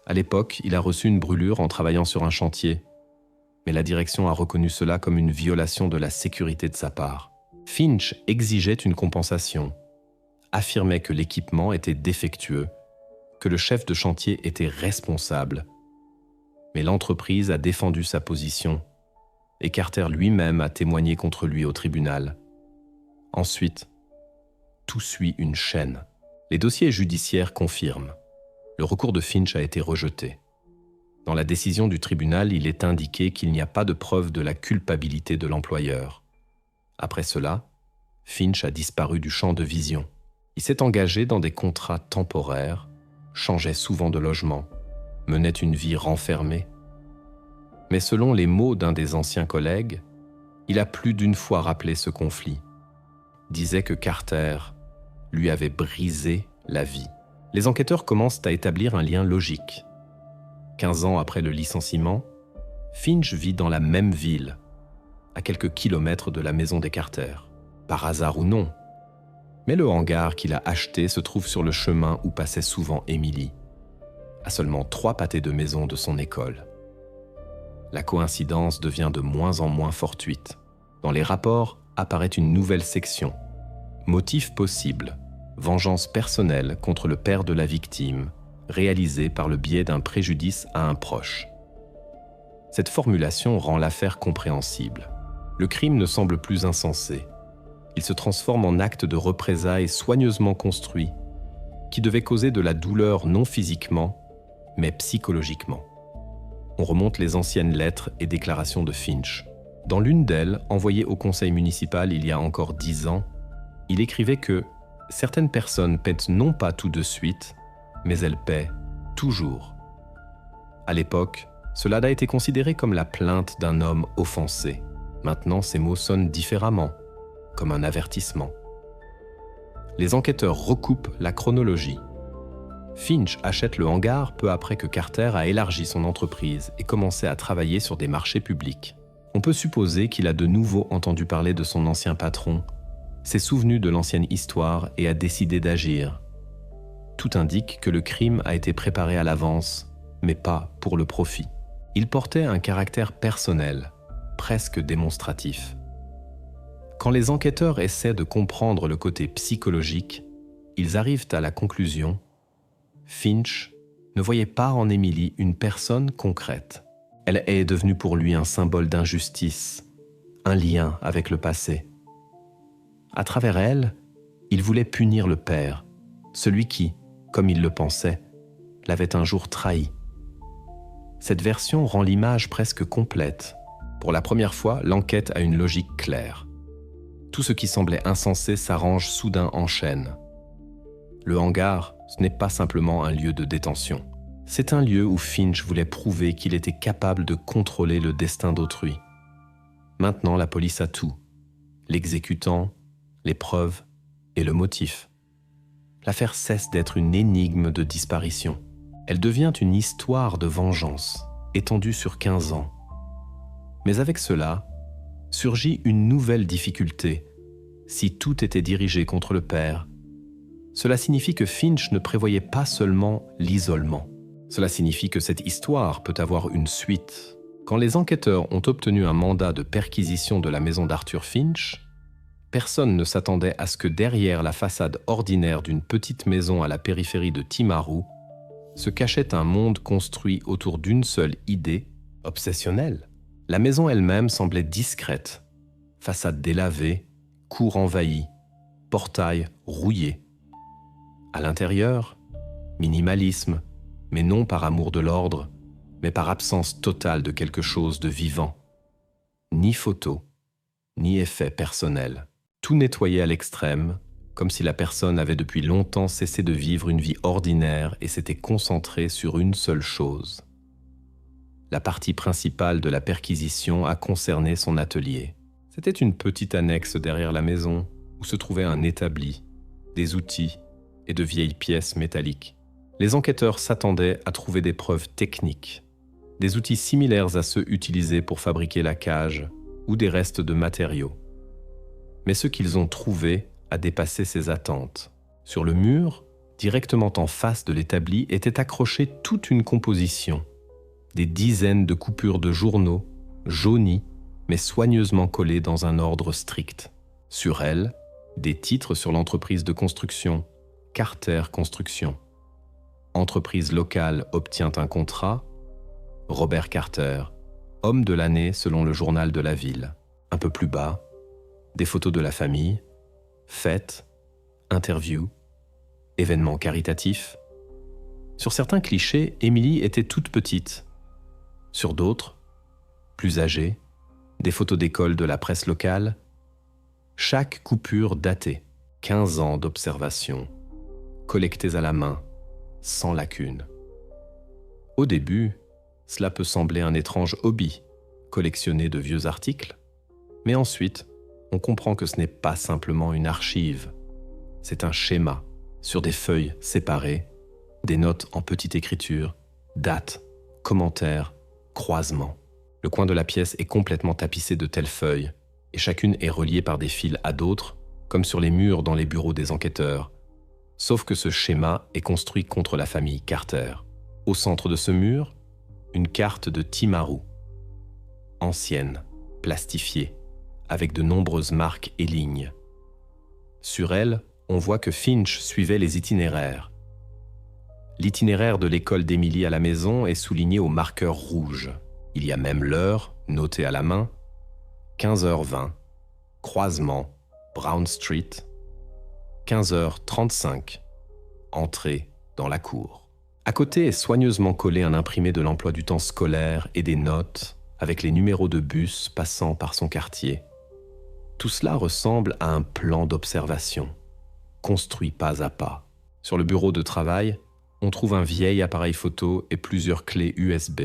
À l'époque, il a reçu une brûlure en travaillant sur un chantier, mais la direction a reconnu cela comme une violation de la sécurité de sa part. Finch exigeait une compensation, affirmait que l'équipement était défectueux, que le chef de chantier était responsable. Mais l'entreprise a défendu sa position et Carter lui-même a témoigné contre lui au tribunal. Ensuite, tout suit une chaîne. Les dossiers judiciaires confirment. Le recours de Finch a été rejeté. Dans la décision du tribunal, il est indiqué qu'il n'y a pas de preuve de la culpabilité de l'employeur. Après cela, Finch a disparu du champ de vision. Il s'est engagé dans des contrats temporaires, changeait souvent de logement, menait une vie renfermée. Mais selon les mots d'un des anciens collègues, il a plus d'une fois rappelé ce conflit. Disait que Carter lui avait brisé la vie. Les enquêteurs commencent à établir un lien logique. 15 ans après le licenciement, Finch vit dans la même ville, à quelques kilomètres de la maison des Carter. Par hasard ou non, mais le hangar qu'il a acheté se trouve sur le chemin où passait souvent Émilie, à seulement 3 pâtés de maison de son école. La coïncidence devient de moins en moins fortuite. Dans les rapports apparaît une nouvelle section. Motif possible, vengeance personnelle contre le père de la victime, réalisée par le biais d'un préjudice à un proche. Cette formulation rend l'affaire compréhensible. Le crime ne semble plus insensé. Il se transforme en acte de représailles soigneusement construit, qui devait causer de la douleur non physiquement, mais psychologiquement. On remonte les anciennes lettres et déclarations de Finch. Dans l'une d'elles, envoyée au conseil municipal il y a encore 10 ans, il écrivait que certaines personnes paient non pas tout de suite, mais elles paient toujours. À l'époque, cela a été considéré comme la plainte d'un homme offensé. Maintenant, ces mots sonnent différemment, comme un avertissement. Les enquêteurs recoupent la chronologie. Finch achète le hangar peu après que Carter a élargi son entreprise et commencé à travailler sur des marchés publics. On peut supposer qu'il a de nouveau entendu parler de son ancien patron, s'est souvenu de l'ancienne histoire et a décidé d'agir. Tout indique que le crime a été préparé à l'avance, mais pas pour le profit. Il portait un caractère personnel, presque démonstratif. Quand les enquêteurs essaient de comprendre le côté psychologique, ils arrivent à la conclusion: Finch ne voyait pas en Emily une personne concrète. Elle est devenue pour lui un symbole d'injustice, un lien avec le passé. À travers elle, il voulait punir le père, celui qui, comme il le pensait, l'avait un jour trahi. Cette version rend l'image presque complète. Pour la première fois, l'enquête a une logique claire. Tout ce qui semblait insensé s'arrange soudain en chaîne. Le hangar, ce n'est pas simplement un lieu de détention. C'est un lieu où Finch voulait prouver qu'il était capable de contrôler le destin d'autrui. Maintenant, la police a tout. L'exécutant, les preuves et le motif. L'affaire cesse d'être une énigme de disparition. Elle devient une histoire de vengeance, étendue sur 15 ans. Mais avec cela, surgit une nouvelle difficulté. Si tout était dirigé contre le père, cela signifie que Finch ne prévoyait pas seulement l'isolement. Cela signifie que cette histoire peut avoir une suite. Quand les enquêteurs ont obtenu un mandat de perquisition de la maison d'Arthur Finch, personne ne s'attendait à ce que derrière la façade ordinaire d'une petite maison à la périphérie de Timaru se cachait un monde construit autour d'une seule idée, obsessionnelle. La maison elle-même semblait discrète, façade délavée, cour envahie, portail rouillé. À l'intérieur, minimalisme, mais non par amour de l'ordre, mais par absence totale de quelque chose de vivant. Ni photo, ni effet personnel. Tout nettoyé à l'extrême, comme si la personne avait depuis longtemps cessé de vivre une vie ordinaire et s'était concentrée sur une seule chose. La partie principale de la perquisition a concerné son atelier. C'était une petite annexe derrière la maison où se trouvait un établi, des outils et de vieilles pièces métalliques. Les enquêteurs s'attendaient à trouver des preuves techniques, des outils similaires à ceux utilisés pour fabriquer la cage ou des restes de matériaux. Mais ce qu'ils ont trouvé a dépassé ces attentes. Sur le mur, directement en face de l'établi, était accrochée toute une composition. Des dizaines de coupures de journaux, jaunis, mais soigneusement collés dans un ordre strict. Sur elles, des titres sur l'entreprise de construction, Carter Construction. Entreprise locale obtient un contrat, Robert Carter, homme de l'année selon le journal de la ville. Un peu plus bas, des photos de la famille, fêtes, interviews, événements caritatifs. Sur certains clichés, Emily était toute petite. Sur d'autres, plus âgée, des photos d'école de la presse locale. Chaque coupure datée, 15 ans d'observation, collectées à la main, sans lacune. Au début, cela peut sembler un étrange hobby, collectionner de vieux articles, mais ensuite, on comprend que ce n'est pas simplement une archive, c'est un schéma, sur des feuilles séparées, des notes en petite écriture, dates, commentaires, croisements. Le coin de la pièce est complètement tapissé de telles feuilles, et chacune est reliée par des fils à d'autres, comme sur les murs dans les bureaux des enquêteurs. Sauf que ce schéma est construit contre la famille Carter. Au centre de ce mur, une carte de Timaru. Ancienne, plastifiée, avec de nombreuses marques et lignes. Sur elle, on voit que Finch suivait les itinéraires. L'itinéraire de l'école d'Emily à la maison est souligné au marqueur rouge. Il y a même l'heure, notée à la main, 15h20, croisement, Brown Street, 15h35, entrée dans la cour. À côté est soigneusement collé un imprimé de l'emploi du temps scolaire et des notes, avec les numéros de bus passant par son quartier. Tout cela ressemble à un plan d'observation, construit pas à pas. Sur le bureau de travail, on trouve un vieil appareil photo et plusieurs clés USB.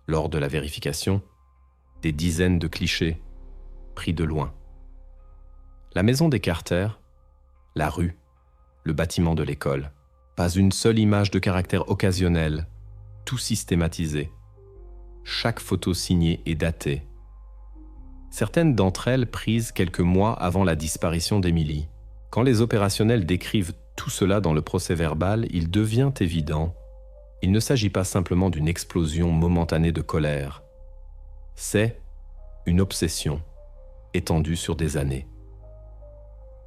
Lors de la vérification, des dizaines de clichés, pris de loin. La maison des Carter, la rue, le bâtiment de l'école. Pas une seule image de caractère occasionnel, tout systématisé. Chaque photo signée et datée. Certaines d'entre elles prises quelques mois avant la disparition d'Emily. Quand les opérationnels décrivent tout cela dans le procès-verbal, il devient évident. Il ne s'agit pas simplement d'une explosion momentanée de colère. C'est une obsession, étendue sur des années.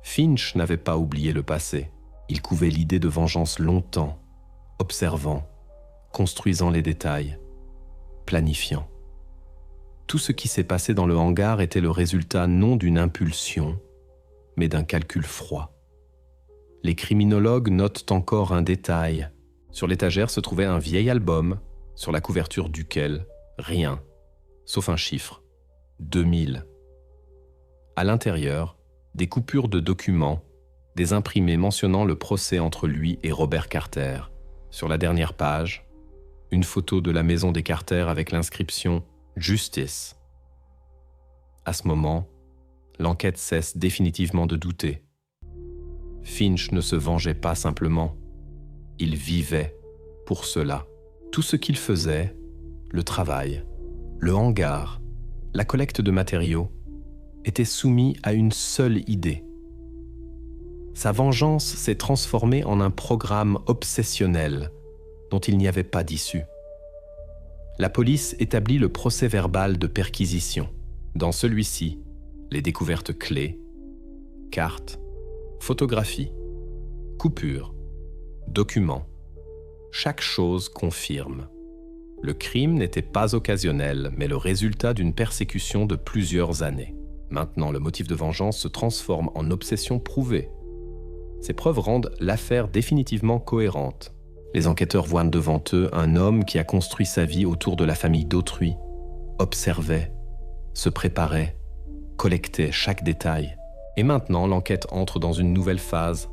Finch n'avait pas oublié le passé. Il couvait l'idée de vengeance longtemps, observant, construisant les détails, planifiant. Tout ce qui s'est passé dans le hangar était le résultat non d'une impulsion, mais d'un calcul froid. Les criminologues notent encore un détail. Sur l'étagère se trouvait un vieil album, sur la couverture duquel rien, sauf un chiffre, 2000. À l'intérieur, des coupures de documents, des imprimés mentionnant le procès entre lui et Robert Carter. Sur la dernière page, une photo de la maison des Carter avec l'inscription « Justice ». À ce moment, l'enquête cesse définitivement de douter. Finch ne se vengeait pas simplement, il vivait pour cela. Tout ce qu'il faisait, le travail, le hangar, la collecte de matériaux, était soumis à une seule idée. Sa vengeance s'est transformée en un programme obsessionnel dont il n'y avait pas d'issue. La police établit le procès-verbal de perquisition. Dans celui-ci, les découvertes clés, cartes, photographies, coupures, documents, chaque chose confirme. Le crime n'était pas occasionnel, mais le résultat d'une persécution de plusieurs années. Maintenant, le motif de vengeance se transforme en obsession prouvée. Ces preuves rendent l'affaire définitivement cohérente. Les enquêteurs voient devant eux un homme qui a construit sa vie autour de la famille d'autrui, observait, se préparait, collectait chaque détail. Et maintenant, l'enquête entre dans une nouvelle phase,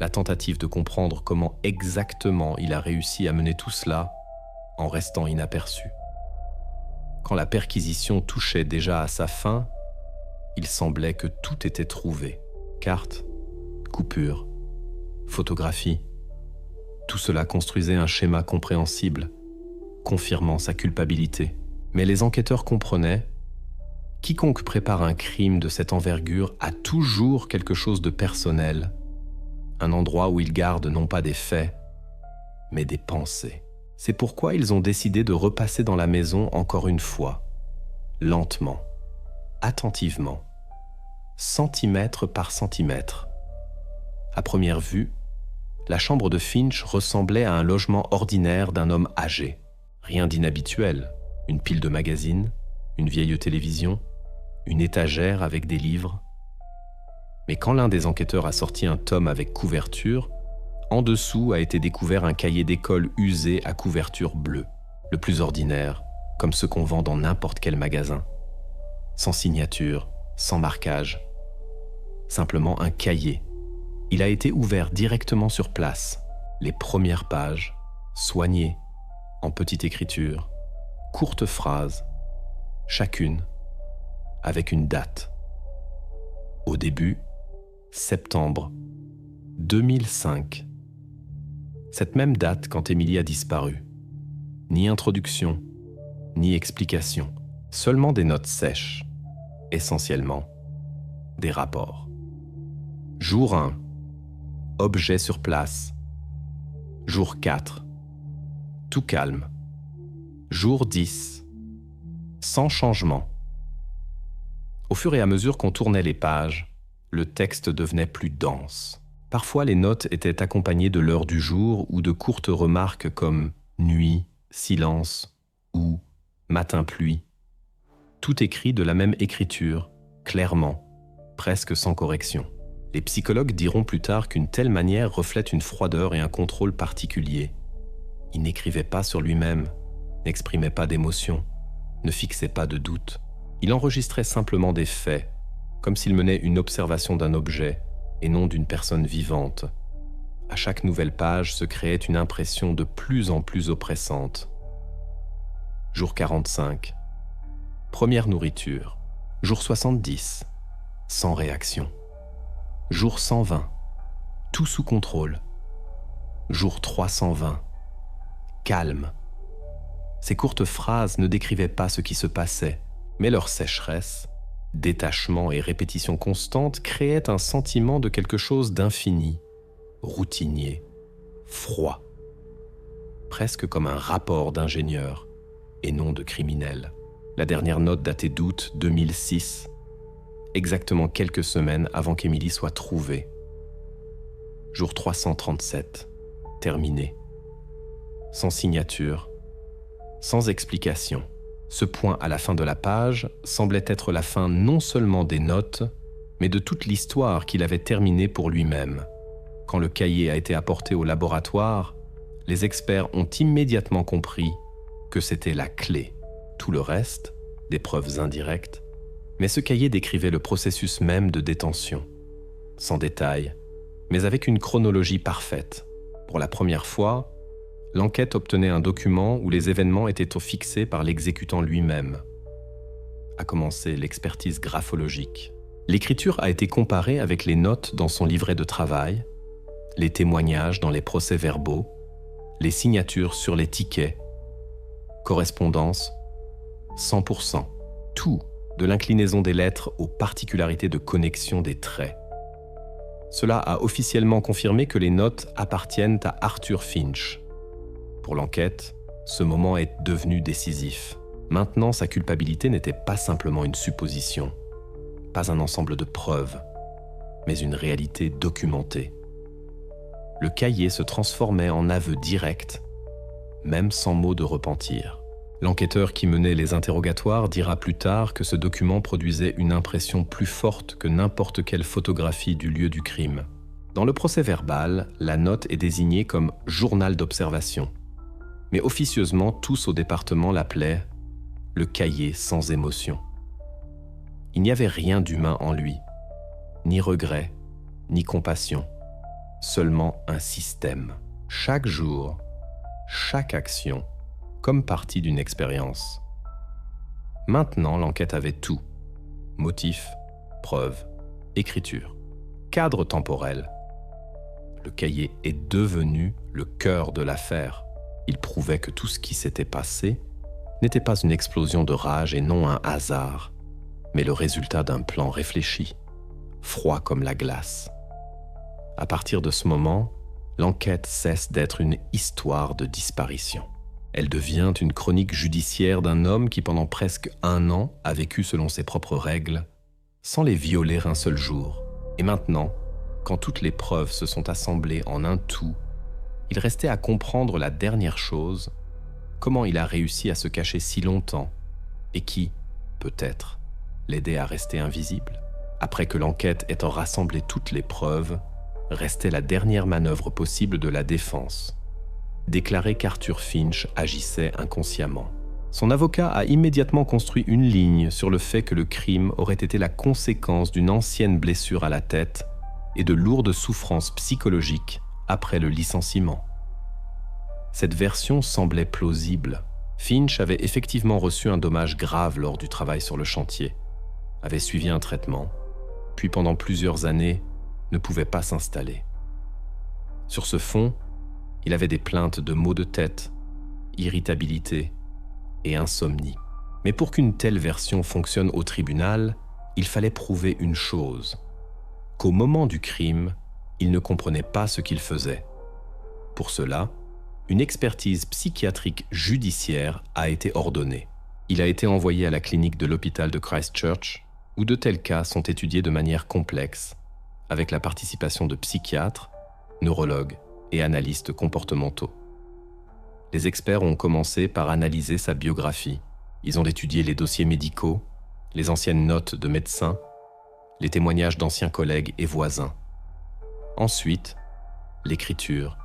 la tentative de comprendre comment exactement il a réussi à mener tout cela en restant inaperçu. Quand la perquisition touchait déjà à sa fin, il semblait que tout était trouvé. Cartes, coupures, photographies. Tout cela construisait un schéma compréhensible, confirmant sa culpabilité. Mais les enquêteurs comprenaient, quiconque prépare un crime de cette envergure a toujours quelque chose de personnel, un endroit où il garde non pas des faits, mais des pensées. C'est pourquoi ils ont décidé de repasser dans la maison encore une fois, lentement, attentivement, centimètre par centimètre. À première vue, la chambre de Finch ressemblait à un logement ordinaire d'un homme âgé. Rien d'inhabituel, une pile de magazines, une vieille télévision, une étagère avec des livres. Mais quand l'un des enquêteurs a sorti un tome avec couverture, en dessous a été découvert un cahier d'école usé à couverture bleue, le plus ordinaire, comme ceux qu'on vend dans n'importe quel magasin. Sans signature, sans marquage. Simplement un cahier. Il a été ouvert directement sur place. Les premières pages, soignées, en petite écriture, courtes phrases, chacune avec une date. Au début, septembre 2005. Cette même date quand Emily a disparu. Ni introduction, ni explication. Seulement des notes sèches. Essentiellement, des rapports. Jour 1. Objet sur place. Jour 4. Tout calme. Jour 10. Sans changement. Au fur et à mesure qu'on tournait les pages, le texte devenait plus dense. Parfois, les notes étaient accompagnées de l'heure du jour ou de courtes remarques comme « nuit »,« silence » ou « matin pluie ». Tout écrit de la même écriture, clairement, presque sans correction. Les psychologues diront plus tard qu'une telle manière reflète une froideur et un contrôle particulier. Il n'écrivait pas sur lui-même, n'exprimait pas d'émotion. ne fixait pas de doute. Il enregistrait simplement des faits, comme s'il menait une observation d'un objet et non d'une personne vivante. À chaque nouvelle page se créait une impression de plus en plus oppressante. Jour 45. Première nourriture. Jour 70. Sans réaction. Jour 120. Tout sous contrôle. Jour 320. Calme. Ces courtes phrases ne décrivaient pas ce qui se passait, mais leur sécheresse, détachement et répétition constante créaient un sentiment de quelque chose d'infini, routinier, froid. Presque comme un rapport d'ingénieur et non de criminel. La dernière note datée d'août 2006, exactement quelques semaines avant qu'Emily soit trouvée. Jour 337, terminé. Sans signature, sans explication. Ce point à la fin de la page semblait être la fin non seulement des notes, mais de toute l'histoire qu'il avait terminée pour lui-même. Quand le cahier a été apporté au laboratoire, les experts ont immédiatement compris que c'était la clé. Tout le reste, des preuves indirectes, mais ce cahier décrivait le processus même de détention, sans détail, mais avec une chronologie parfaite. Pour la première fois, l'enquête obtenait un document où les événements étaient fixés par l'exécutant lui-même. A commencé l'expertise graphologique. L'écriture a été comparée avec les notes dans son livret de travail, les témoignages dans les procès-verbaux, les signatures sur les tickets, correspondance, 100%. Tout, de l'inclinaison des lettres aux particularités de connexion des traits. Cela a officiellement confirmé que les notes appartiennent à Arthur Finch. Pour l'enquête, ce moment est devenu décisif. Maintenant, sa culpabilité n'était pas simplement une supposition, pas un ensemble de preuves, mais une réalité documentée. Le cahier se transformait en aveu direct, même sans mot de repentir. L'enquêteur qui menait les interrogatoires dira plus tard que ce document produisait une impression plus forte que n'importe quelle photographie du lieu du crime. Dans le procès-verbal, la note est désignée comme « journal d'observation », mais officieusement, tous au département l'appelaient « le cahier sans émotion ». Il n'y avait rien d'humain en lui, ni regret, ni compassion, seulement un système. Chaque jour, chaque action, comme partie d'une expérience. Maintenant, l'enquête avait tout. Motif, preuve, écriture, cadre temporel. Le cahier est devenu le cœur de l'affaire. Il prouvait que tout ce qui s'était passé n'était pas une explosion de rage et non un hasard, mais le résultat d'un plan réfléchi, froid comme la glace. À partir de ce moment, l'enquête cesse d'être une histoire de disparition. Elle devient une chronique judiciaire d'un homme qui pendant presque 1 an a vécu selon ses propres règles, sans les violer un seul jour. Et maintenant, quand toutes les preuves se sont assemblées en un tout, il restait à comprendre la dernière chose, comment il a réussi à se cacher si longtemps, et qui, peut-être, l'aidait à rester invisible. Après que l'enquête ait rassemblé toutes les preuves, restait la dernière manœuvre possible de la défense. Déclarer qu'Arthur Finch agissait inconsciemment. Son avocat a immédiatement construit une ligne sur le fait que le crime aurait été la conséquence d'une ancienne blessure à la tête et de lourdes souffrances psychologiques après le licenciement. Cette version semblait plausible. Finch avait effectivement reçu un dommage grave lors du travail sur le chantier, avait suivi un traitement, puis pendant plusieurs années ne pouvait pas s'installer. Sur ce fond, il avait des plaintes de maux de tête, irritabilité et insomnie. Mais pour qu'une telle version fonctionne au tribunal, il fallait prouver une chose, qu'au moment du crime, il ne comprenait pas ce qu'il faisait. Pour cela, une expertise psychiatrique judiciaire a été ordonnée. Il a été envoyé à la clinique de l'hôpital de Christchurch, où de tels cas sont étudiés de manière complexe, avec la participation de psychiatres, neurologues et analystes comportementaux. Les experts ont commencé par analyser sa biographie. Ils ont étudié les dossiers médicaux, les anciennes notes de médecins, les témoignages d'anciens collègues et voisins. Ensuite, l'écriture,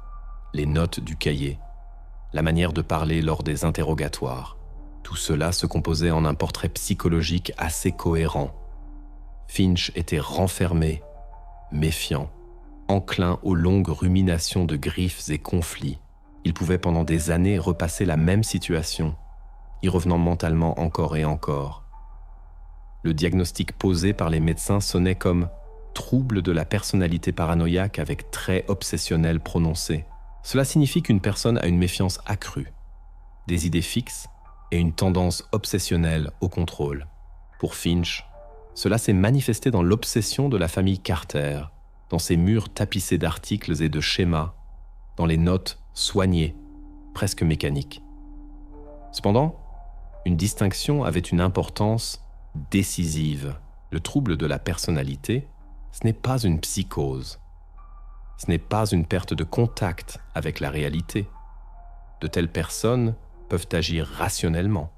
les notes du cahier, la manière de parler lors des interrogatoires. Tout cela se composait en un portrait psychologique assez cohérent. Finch était renfermé, méfiant, enclin aux longues ruminations de griefs et conflits. Il pouvait pendant des années repasser la même situation, y revenant mentalement encore et encore. Le diagnostic posé par les médecins sonnait comme « trouble de la personnalité paranoïaque avec traits obsessionnels prononcés ». Cela signifie qu'une personne a une méfiance accrue, des idées fixes et une tendance obsessionnelle au contrôle. Pour Finch, cela s'est manifesté dans l'obsession de la famille Carter, dans ses murs tapissés d'articles et de schémas, dans les notes soignées, presque mécaniques. Cependant, une distinction avait une importance décisive. Le trouble de la personnalité, ce n'est pas une psychose. Ce n'est pas une perte de contact avec la réalité. De telles personnes peuvent agir rationnellement,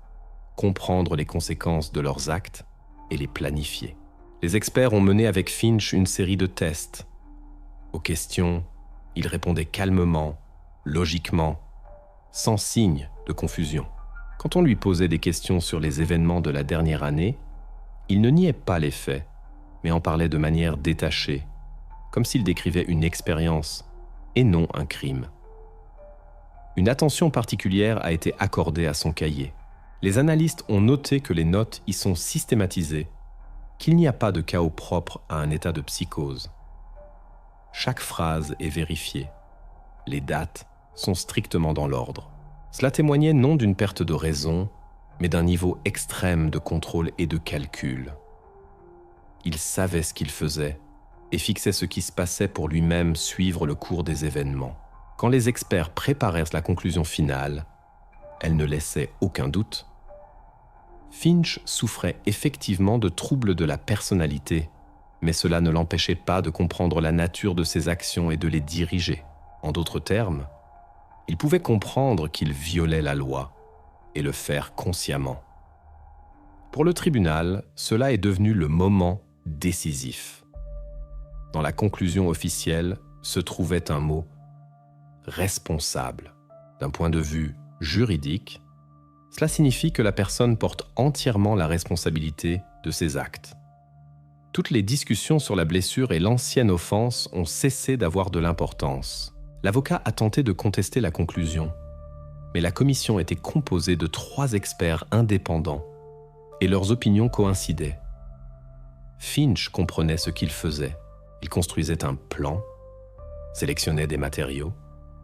comprendre les conséquences de leurs actes et les planifier. Les experts ont mené avec Finch une série de tests. Aux questions, il répondait calmement, logiquement, sans signe de confusion. Quand on lui posait des questions sur les événements de la dernière année, il ne niait pas les faits, mais en parlait de manière détachée, comme s'il décrivait une expérience et non un crime. Une attention particulière a été accordée à son cahier. Les analystes ont noté que les notes y sont systématisées, qu'il n'y a pas de chaos propre à un état de psychose. Chaque phrase est vérifiée. Les dates sont strictement dans l'ordre. Cela témoignait non d'une perte de raison, mais d'un niveau extrême de contrôle et de calcul. Il savait ce qu'il faisait et fixait ce qui se passait pour lui-même suivre le cours des événements. Quand les experts préparèrent la conclusion finale, elle ne laissait aucun doute. Finch souffrait effectivement de troubles de la personnalité, mais cela ne l'empêchait pas de comprendre la nature de ses actions et de les diriger. En d'autres termes, il pouvait comprendre qu'il violait la loi et le faire consciemment. Pour le tribunal, cela est devenu le moment décisif. Dans la conclusion officielle se trouvait un mot « responsable ». D'un point de vue juridique, cela signifie que la personne porte entièrement la responsabilité de ses actes. Toutes les discussions sur la blessure et l'ancienne offense ont cessé d'avoir de l'importance. L'avocat a tenté de contester la conclusion, mais la commission était composée de 3 experts indépendants et leurs opinions coïncidaient. Finch comprenait ce qu'il faisait. Il construisait un plan, sélectionnait des matériaux,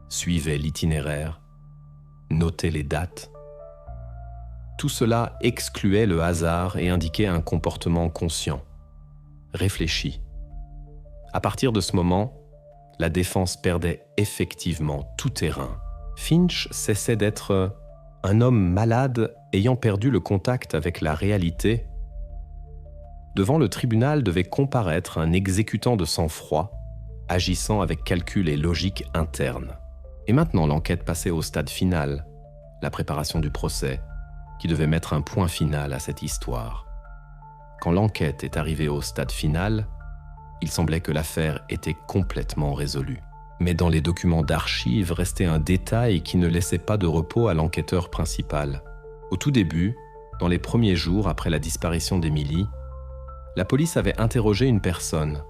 suivait l'itinéraire, notait les dates. Tout cela excluait le hasard et indiquait un comportement conscient, réfléchi. À partir de ce moment, la défense perdait effectivement tout terrain. Finch cessait d'être un homme malade ayant perdu le contact avec la réalité. Devant le tribunal devait comparaître un exécutant de sang-froid, agissant avec calcul et logique interne. Et maintenant, l'enquête passait au stade final, la préparation du procès, qui devait mettre un point final à cette histoire. Quand l'enquête est arrivée au stade final, il semblait que l'affaire était complètement résolue. Mais dans les documents d'archives restait un détail qui ne laissait pas de repos à l'enquêteur principal. Au tout début, dans les premiers jours après la disparition d'Emily, la police avait interrogé une personne,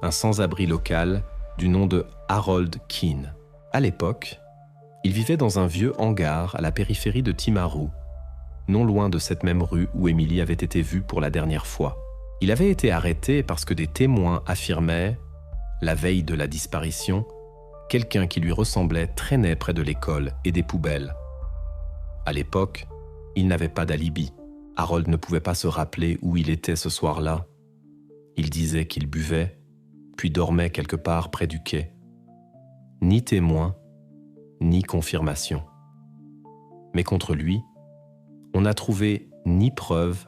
un sans-abri local du nom de Harold Keene. À l'époque, il vivait dans un vieux hangar à la périphérie de Timaru, non loin de cette même rue où Emily avait été vue pour la dernière fois. Il avait été arrêté parce que des témoins affirmaient, la veille de la disparition, quelqu'un qui lui ressemblait traînait près de l'école et des poubelles. À l'époque, il n'avait pas d'alibi. Harold ne pouvait pas se rappeler où il était ce soir-là. Il disait qu'il buvait, puis dormait quelque part près du quai. Ni témoin, ni confirmation. Mais contre lui, on n'a trouvé ni preuve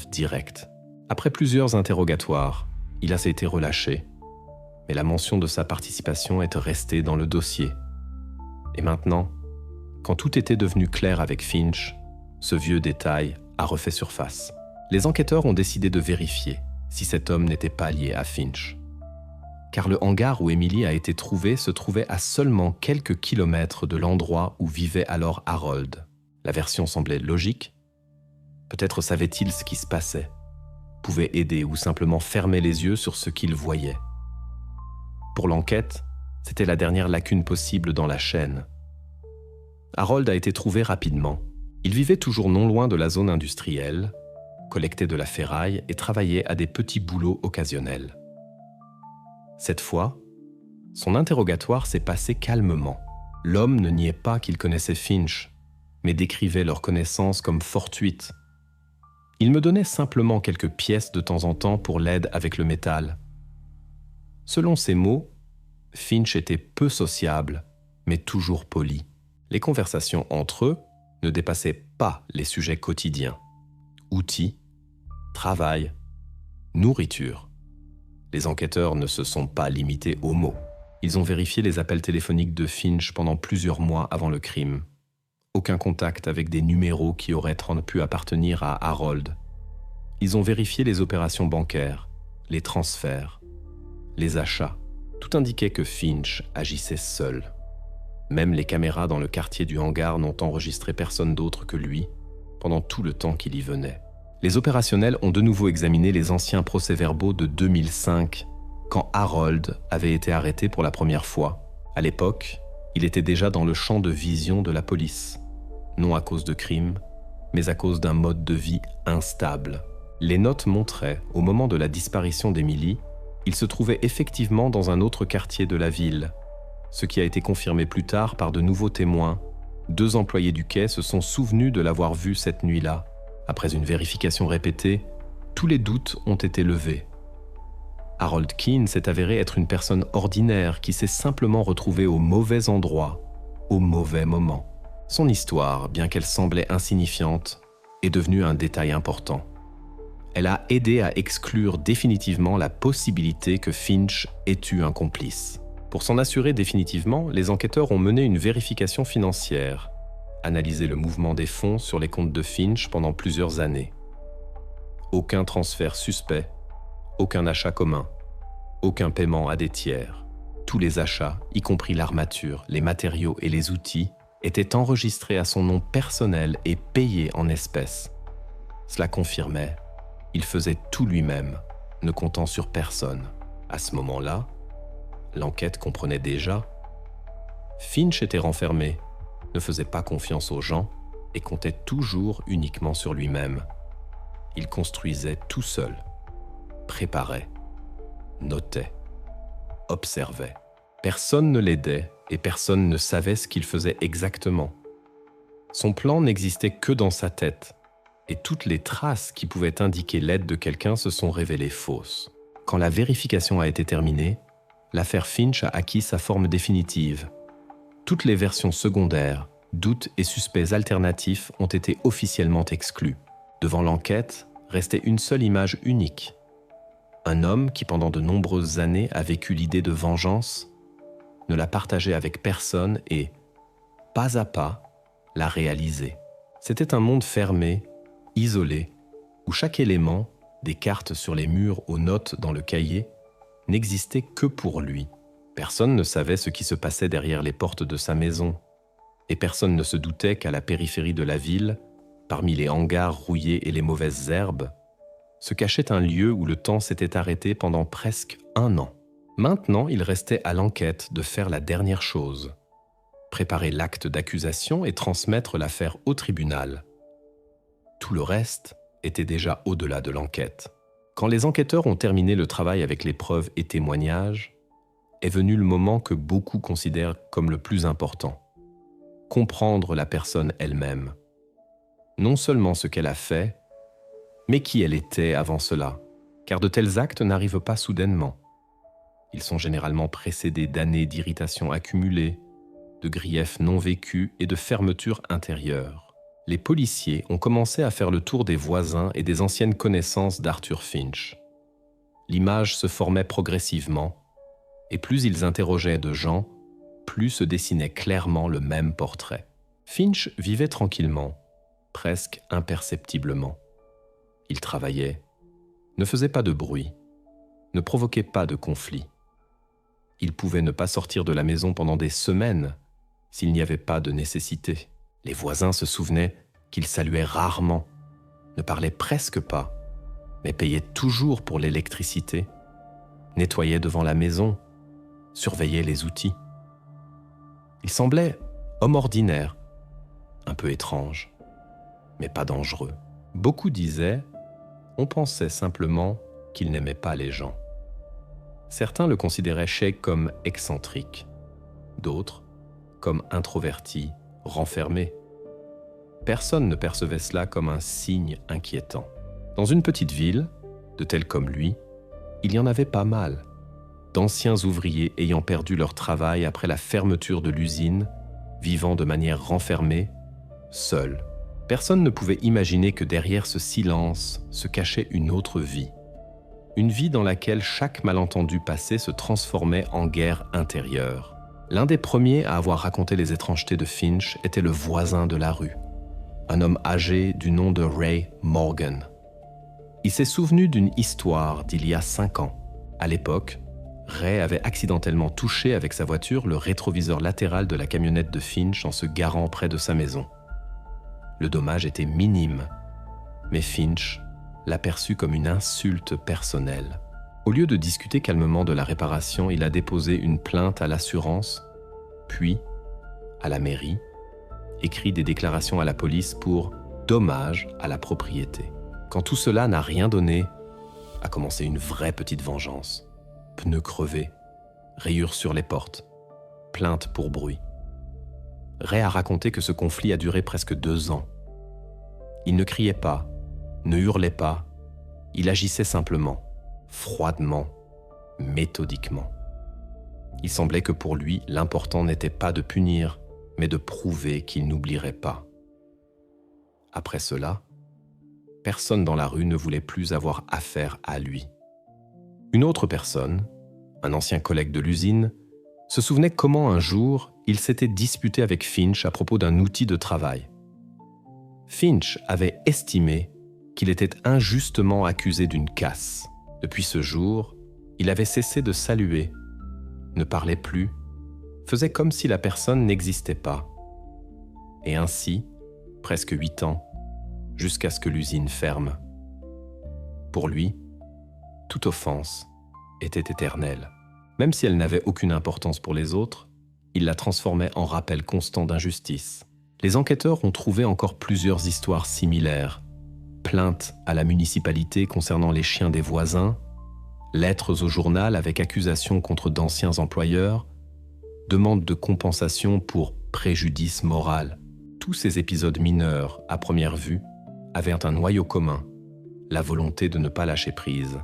directe. Après plusieurs interrogatoires, il a été relâché, mais la mention de sa participation est restée dans le dossier. Et maintenant, quand tout était devenu clair avec Finch, ce vieux détail a refait surface. Les enquêteurs ont décidé de vérifier si cet homme n'était pas lié à Finch. Car le hangar où Emily a été trouvée se trouvait à seulement quelques kilomètres de l'endroit où vivait alors Harold. La version semblait logique. Peut-être savait-il ce qui se passait, pouvait aider ou simplement fermer les yeux sur ce qu'il voyait. Pour l'enquête, c'était la dernière lacune possible dans la chaîne. Harold a été trouvé rapidement. Il vivait toujours non loin de la zone industrielle, collectait de la ferraille et travaillait à des petits boulots occasionnels. Cette fois, son interrogatoire s'est passé calmement. L'homme ne niait pas qu'il connaissait Finch, mais décrivait leur connaissance comme fortuite. Il me donnait simplement quelques pièces de temps en temps pour l'aide avec le métal. Selon ses mots, Finch était peu sociable, mais toujours poli. Les conversations entre eux ne dépassaient pas les sujets quotidiens. Outils, travail, nourriture. Les enquêteurs ne se sont pas limités aux mots. Ils ont vérifié les appels téléphoniques de Finch pendant plusieurs mois avant le crime. Aucun contact avec des numéros qui auraient pu appartenir à Harold. Ils ont vérifié les opérations bancaires, les transferts, les achats. Tout indiquait que Finch agissait seul. Même les caméras dans le quartier du hangar n'ont enregistré personne d'autre que lui pendant tout le temps qu'il y venait. Les opérationnels ont de nouveau examiné les anciens procès-verbaux de 2005, quand Harold avait été arrêté pour la première fois. À l'époque, il était déjà dans le champ de vision de la police, non à cause de crimes, mais à cause d'un mode de vie instable. Les notes montraient, au moment de la disparition d'Emily, il se trouvait effectivement dans un autre quartier de la ville, ce qui a été confirmé plus tard par de nouveaux témoins. 2 employés du quai se sont souvenus de l'avoir vu cette nuit-là. Après une vérification répétée, tous les doutes ont été levés. Harold Keane s'est avéré être une personne ordinaire qui s'est simplement retrouvée au mauvais endroit, au mauvais moment. Son histoire, bien qu'elle semblait insignifiante, est devenue un détail important. Elle a aidé à exclure définitivement la possibilité que Finch ait eu un complice. Pour s'en assurer définitivement, les enquêteurs ont mené une vérification financière, analysé le mouvement des fonds sur les comptes de Finch pendant plusieurs années. Aucun transfert suspect, aucun achat commun, aucun paiement à des tiers. Tous les achats, y compris l'armature, les matériaux et les outils, étaient enregistrés à son nom personnel et payés en espèces. Cela confirmait, il faisait tout lui-même, ne comptant sur personne. À ce moment-là, l'enquête comprenait déjà. Finch était renfermé, ne faisait pas confiance aux gens et comptait toujours uniquement sur lui-même. Il construisait tout seul, préparait, notait, observait. Personne ne l'aidait et personne ne savait ce qu'il faisait exactement. Son plan n'existait que dans sa tête et toutes les traces qui pouvaient indiquer l'aide de quelqu'un se sont révélées fausses. Quand la vérification a été terminée, l'affaire Finch a acquis sa forme définitive. Toutes les versions secondaires, doutes et suspects alternatifs ont été officiellement exclus. Devant l'enquête, restait une seule image unique. Un homme qui, pendant de nombreuses années, a vécu l'idée de vengeance, ne l'a partagée avec personne et, pas à pas, l'a réalisée. C'était un monde fermé, isolé, où chaque élément, des cartes sur les murs aux notes dans le cahier, n'existait que pour lui. Personne ne savait ce qui se passait derrière les portes de sa maison, et personne ne se doutait qu'à la périphérie de la ville, parmi les hangars rouillés et les mauvaises herbes, se cachait un lieu où le temps s'était arrêté pendant presque 1 an. Maintenant, il restait à l'enquête de faire la dernière chose, préparer l'acte d'accusation et transmettre l'affaire au tribunal. Tout le reste était déjà au-delà de l'enquête. Quand les enquêteurs ont terminé le travail avec les preuves et témoignages, est venu le moment que beaucoup considèrent comme le plus important. Comprendre la personne elle-même. Non seulement ce qu'elle a fait, mais qui elle était avant cela, car de tels actes n'arrivent pas soudainement. Ils sont généralement précédés d'années d'irritation accumulée, de griefs non vécus et de fermeture intérieure. Les policiers ont commencé à faire le tour des voisins et des anciennes connaissances d'Arthur Finch. L'image se formait progressivement, et plus ils interrogeaient de gens, plus se dessinait clairement le même portrait. Finch vivait tranquillement, presque imperceptiblement. Il travaillait, ne faisait pas de bruit, ne provoquait pas de conflit. Il pouvait ne pas sortir de la maison pendant des semaines s'il n'y avait pas de nécessité. Les voisins se souvenaient qu'il saluait rarement, ne parlait presque pas, mais payait toujours pour l'électricité, nettoyait devant la maison, surveillait les outils. Il semblait homme ordinaire, un peu étrange, mais pas dangereux. Beaucoup disaient, on pensait simplement qu'il n'aimait pas les gens. Certains le considéraient Sheikh comme excentrique, d'autres comme introverti, renfermé. Personne ne percevait cela comme un signe inquiétant. Dans une petite ville, de tels comme lui, il y en avait pas mal, d'anciens ouvriers ayant perdu leur travail après la fermeture de l'usine, vivant de manière renfermée, seuls. Personne ne pouvait imaginer que derrière ce silence se cachait une autre vie. Une vie dans laquelle chaque malentendu passé se transformait en guerre intérieure. L'un des premiers à avoir raconté les étrangetés de Finch était le voisin de la rue, un homme âgé du nom de Ray Morgan. Il s'est souvenu d'une histoire d'il y a 5 ans. À l'époque, Ray avait accidentellement touché avec sa voiture le rétroviseur latéral de la camionnette de Finch en se garant près de sa maison. Le dommage était minime, mais Finch l'a perçu comme une insulte personnelle. Au lieu de discuter calmement de la réparation, il a déposé une plainte à l'assurance, puis à la mairie, écrit des déclarations à la police pour dommage à la propriété. Quand tout cela n'a rien donné, a commencé une vraie petite vengeance. Pneus crevés, rayures sur les portes, plainte pour bruit. Ray a raconté que ce conflit a duré presque 2 ans. Il ne criait pas, ne hurlait pas, il agissait simplement, froidement, méthodiquement. Il semblait que pour lui, l'important n'était pas de punir, mais de prouver qu'il n'oublierait pas. Après cela, personne dans la rue ne voulait plus avoir affaire à lui. Une autre personne, un ancien collègue de l'usine, se souvenait comment un jour, il s'était disputé avec Finch à propos d'un outil de travail. Finch avait estimé qu'il était injustement accusé d'une casse. Depuis ce jour, il avait cessé de saluer, ne parlait plus, faisait comme si la personne n'existait pas. Et ainsi, presque 8 ans, jusqu'à ce que l'usine ferme. Pour lui, toute offense était éternelle. Même si elle n'avait aucune importance pour les autres, il la transformait en rappel constant d'injustice. Les enquêteurs ont trouvé encore plusieurs histoires similaires. Plaintes à la municipalité concernant les chiens des voisins, lettres au journal avec accusations contre d'anciens employeurs, demandes de compensation pour préjudice moral. Tous ces épisodes mineurs, à première vue, avaient un noyau commun, la volonté de ne pas lâcher prise.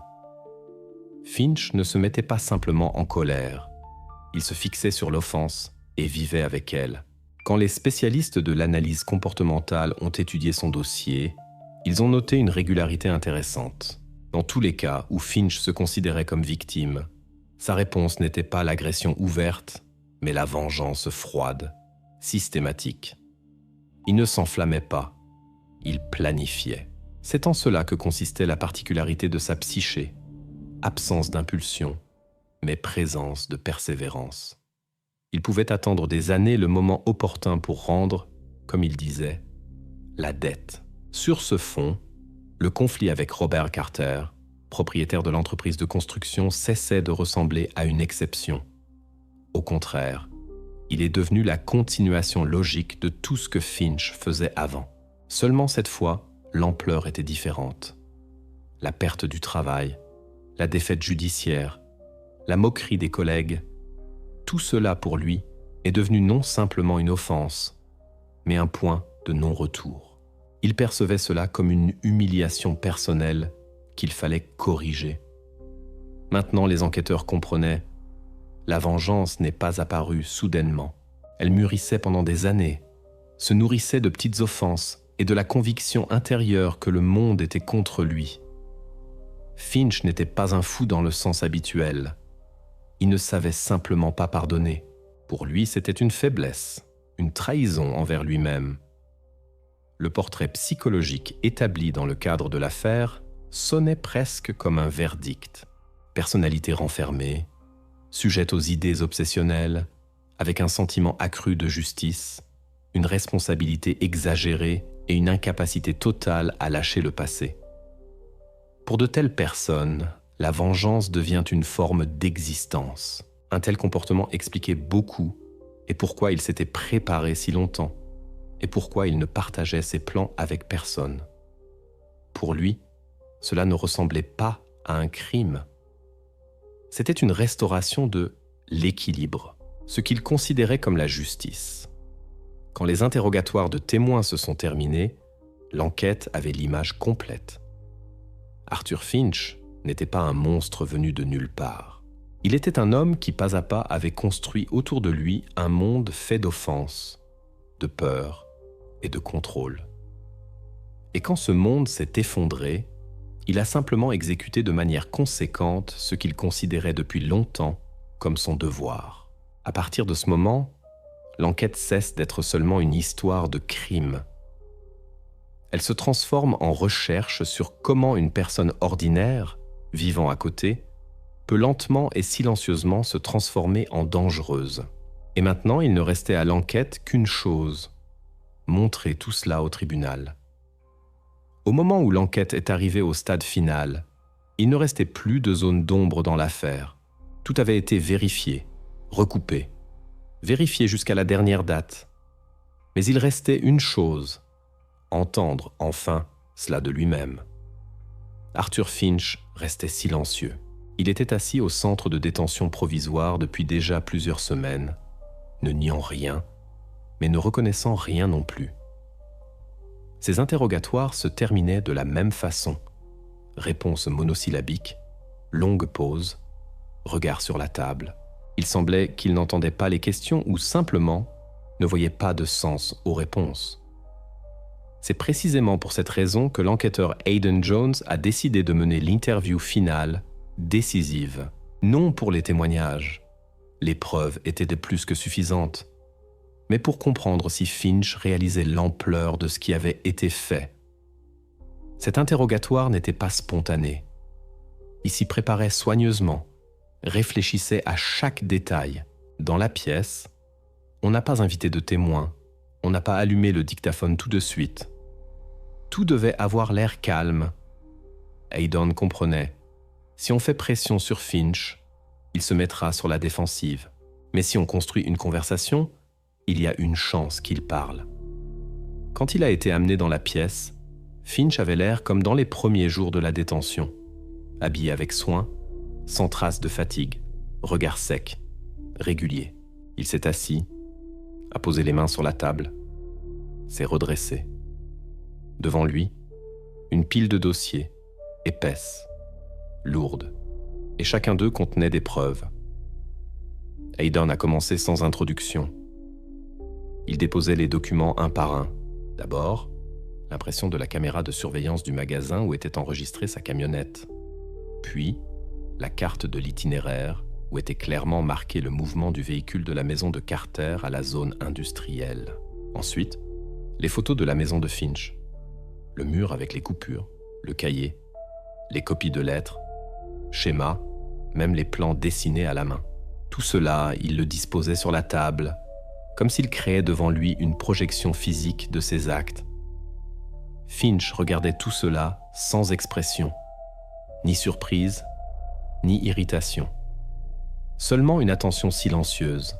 Finch ne se mettait pas simplement en colère. Il se fixait sur l'offense et vivait avec elle. Quand les spécialistes de l'analyse comportementale ont étudié son dossier, ils ont noté une régularité intéressante. Dans tous les cas où Finch se considérait comme victime, sa réponse n'était pas l'agression ouverte, mais la vengeance froide, systématique. Il ne s'enflammait pas, il planifiait. C'est en cela que consistait la particularité de sa psyché. Absence d'impulsion, mais présence de persévérance. Il pouvait attendre des années le moment opportun pour rendre, comme il disait, la dette. Sur ce fond, le conflit avec Robert Carter, propriétaire de l'entreprise de construction, cessait de ressembler à une exception. Au contraire, il est devenu la continuation logique de tout ce que Finch faisait avant. Seulement cette fois, l'ampleur était différente. La perte du travail, la défaite judiciaire, la moquerie des collègues, tout cela pour lui est devenu non simplement une offense, mais un point de non-retour. Il percevait cela comme une humiliation personnelle qu'il fallait corriger. Maintenant, les enquêteurs comprenaient. La vengeance n'est pas apparue soudainement. Elle mûrissait pendant des années, se nourrissait de petites offenses et de la conviction intérieure que le monde était contre lui. Finch n'était pas un fou dans le sens habituel. Il ne savait simplement pas pardonner. Pour lui, c'était une faiblesse, une trahison envers lui-même. Le portrait psychologique établi dans le cadre de l'affaire sonnait presque comme un verdict. Personnalité renfermée, sujette aux idées obsessionnelles, avec un sentiment accru de justice, une responsabilité exagérée et une incapacité totale à lâcher le passé. Pour de telles personnes, la vengeance devient une forme d'existence. Un tel comportement expliquait beaucoup et pourquoi il s'était préparé si longtemps et pourquoi il ne partageait ses plans avec personne. Pour lui, cela ne ressemblait pas à un crime. C'était une restauration de l'équilibre, ce qu'il considérait comme la justice. Quand les interrogatoires de témoins se sont terminés, l'enquête avait l'image complète. Arthur Finch n'était pas un monstre venu de nulle part. Il était un homme qui, pas à pas, avait construit autour de lui un monde fait d'offenses, de peur et de contrôle. Et quand ce monde s'est effondré, il a simplement exécuté de manière conséquente ce qu'il considérait depuis longtemps comme son devoir. À partir de ce moment, l'enquête cesse d'être seulement une histoire de crime. Elle se transforme en recherche sur comment une personne ordinaire, vivant à côté, peut lentement et silencieusement se transformer en dangereuse. Et maintenant, il ne restait à l'enquête qu'une chose, montrer tout cela au tribunal. Au moment où l'enquête est arrivée au stade final, il ne restait plus de zone d'ombre dans l'affaire. Tout avait été vérifié, recoupé, vérifié jusqu'à la dernière date. Mais il restait une chose, entendre enfin cela de lui-même. Arthur Finch restait silencieux. Il était assis au centre de détention provisoire depuis déjà plusieurs semaines, ne niant rien, mais ne reconnaissant rien non plus. Ses interrogatoires se terminaient de la même façon. Réponse monosyllabique, longue pause, regard sur la table. Il semblait qu'il n'entendait pas les questions ou simplement ne voyait pas de sens aux réponses. C'est précisément pour cette raison que l'enquêteur Hayden Jones a décidé de mener l'interview finale, décisive, non pour les témoignages. Les preuves étaient de plus que suffisantes, mais pour comprendre si Finch réalisait l'ampleur de ce qui avait été fait. Cet interrogatoire n'était pas spontané. Il s'y préparait soigneusement, réfléchissait à chaque détail. Dans la pièce, on n'a pas invité de témoin, on n'a pas allumé le dictaphone tout de suite. Tout devait avoir l'air calme. Hayden comprenait. Si on fait pression sur Finch, il se mettra sur la défensive. Mais si on construit une conversation, il y a une chance qu'il parle. Quand il a été amené dans la pièce, Finch avait l'air comme dans les premiers jours de la détention, habillé avec soin, sans trace de fatigue, regard sec, régulier. Il s'est assis, a posé les mains sur la table, s'est redressé. Devant lui, une pile de dossiers, épaisse, lourde, et chacun d'eux contenait des preuves. Hayden a commencé sans introduction. Il déposait les documents un par un. D'abord, l'impression de la caméra de surveillance du magasin où était enregistrée sa camionnette. Puis, la carte de l'itinéraire où était clairement marqué le mouvement du véhicule de la maison de Carter à la zone industrielle. Ensuite, les photos de la maison de Finch. Le mur avec les coupures, le cahier, les copies de lettres, schémas, même les plans dessinés à la main. Tout cela, il le disposait sur la table, comme s'il créait devant lui une projection physique de ses actes. Finch regardait tout cela sans expression, ni surprise, ni irritation. Seulement une attention silencieuse,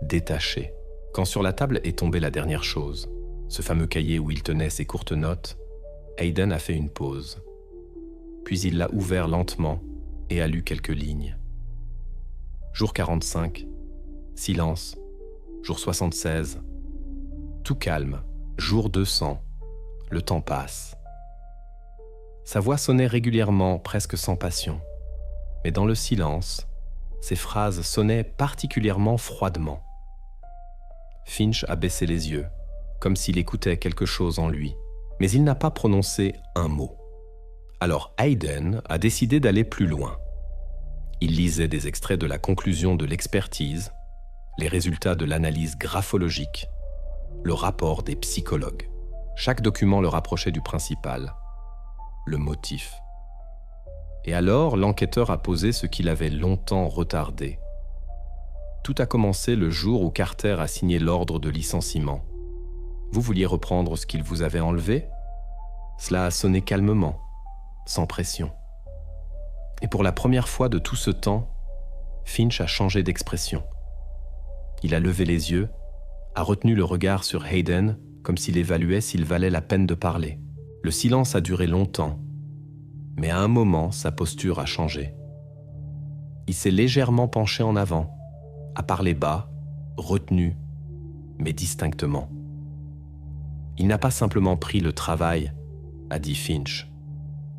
détachée. Quand sur la table est tombée la dernière chose, ce fameux cahier où il tenait ses courtes notes, Hayden a fait une pause. Puis il l'a ouvert lentement et a lu quelques lignes. Jour 45, silence. Jour 76, tout calme. Jour 200, le temps passe. Sa voix sonnait régulièrement, presque sans passion. Mais dans le silence, ses phrases sonnaient particulièrement froidement. Finch a baissé les yeux, comme s'il écoutait quelque chose en lui, mais il n'a pas prononcé un mot. Alors Hayden a décidé d'aller plus loin. Il lisait des extraits de la conclusion de l'expertise, les résultats de l'analyse graphologique, le rapport des psychologues. Chaque document le rapprochait du principal, le motif. Et alors, l'enquêteur a posé ce qu'il avait longtemps retardé. Tout a commencé le jour où Carter a signé l'ordre de licenciement. Vous vouliez reprendre ce qu'il vous avait enlevé ? Cela a sonné calmement, sans pression. Et pour la première fois de tout ce temps, Finch a changé d'expression. Il a levé les yeux, a retenu le regard sur Hayden comme s'il évaluait s'il valait la peine de parler. Le silence a duré longtemps, mais à un moment, sa posture a changé. Il s'est légèrement penché en avant, a parlé bas, retenu, mais distinctement. Il n'a pas simplement pris le travail, a dit Finch.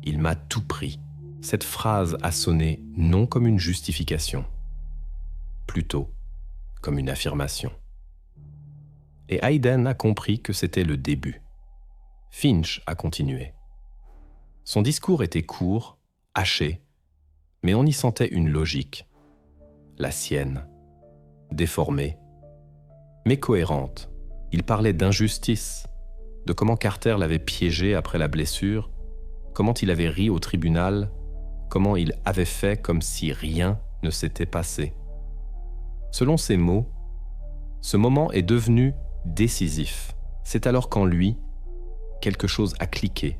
Il m'a tout pris. Cette phrase a sonné non comme une justification, plutôt comme une affirmation. Et Hayden a compris que c'était le début. Finch a continué. Son discours était court, haché, mais on y sentait une logique. La sienne, déformée, mais cohérente. Il parlait d'injustice, de comment Carter l'avait piégé après la blessure, comment il avait ri au tribunal, comment il avait fait comme si rien ne s'était passé. Selon ses mots, ce moment est devenu décisif. C'est alors qu'en lui, quelque chose a cliqué.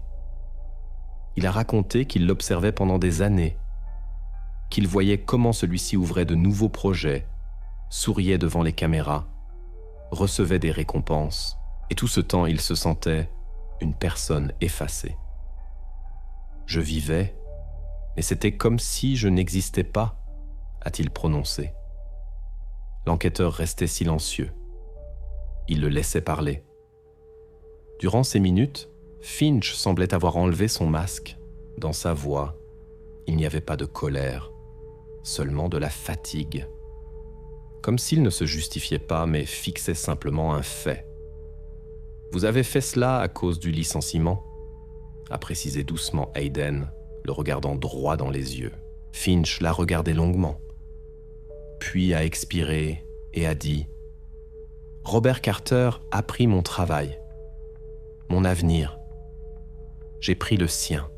Il a raconté qu'il l'observait pendant des années, qu'il voyait comment celui-ci ouvrait de nouveaux projets, souriait devant les caméras, recevait des récompenses, et tout ce temps, il se sentait une personne effacée. Je vivais, mais c'était comme si je n'existais pas, a-t-il prononcé. L'enquêteur restait silencieux. Il le laissait parler. Durant ces minutes, Finch semblait avoir enlevé son masque. Dans sa voix, il n'y avait pas de colère, seulement de la fatigue. Comme s'il ne se justifiait pas, mais fixait simplement un fait. « Vous avez fait cela à cause du licenciement ?» a précisé doucement Hayden, le regardant droit dans les yeux. Finch l'a regardé longuement, puis a expiré et a dit « Robert Carter a pris mon travail, mon avenir. J'ai pris le sien. »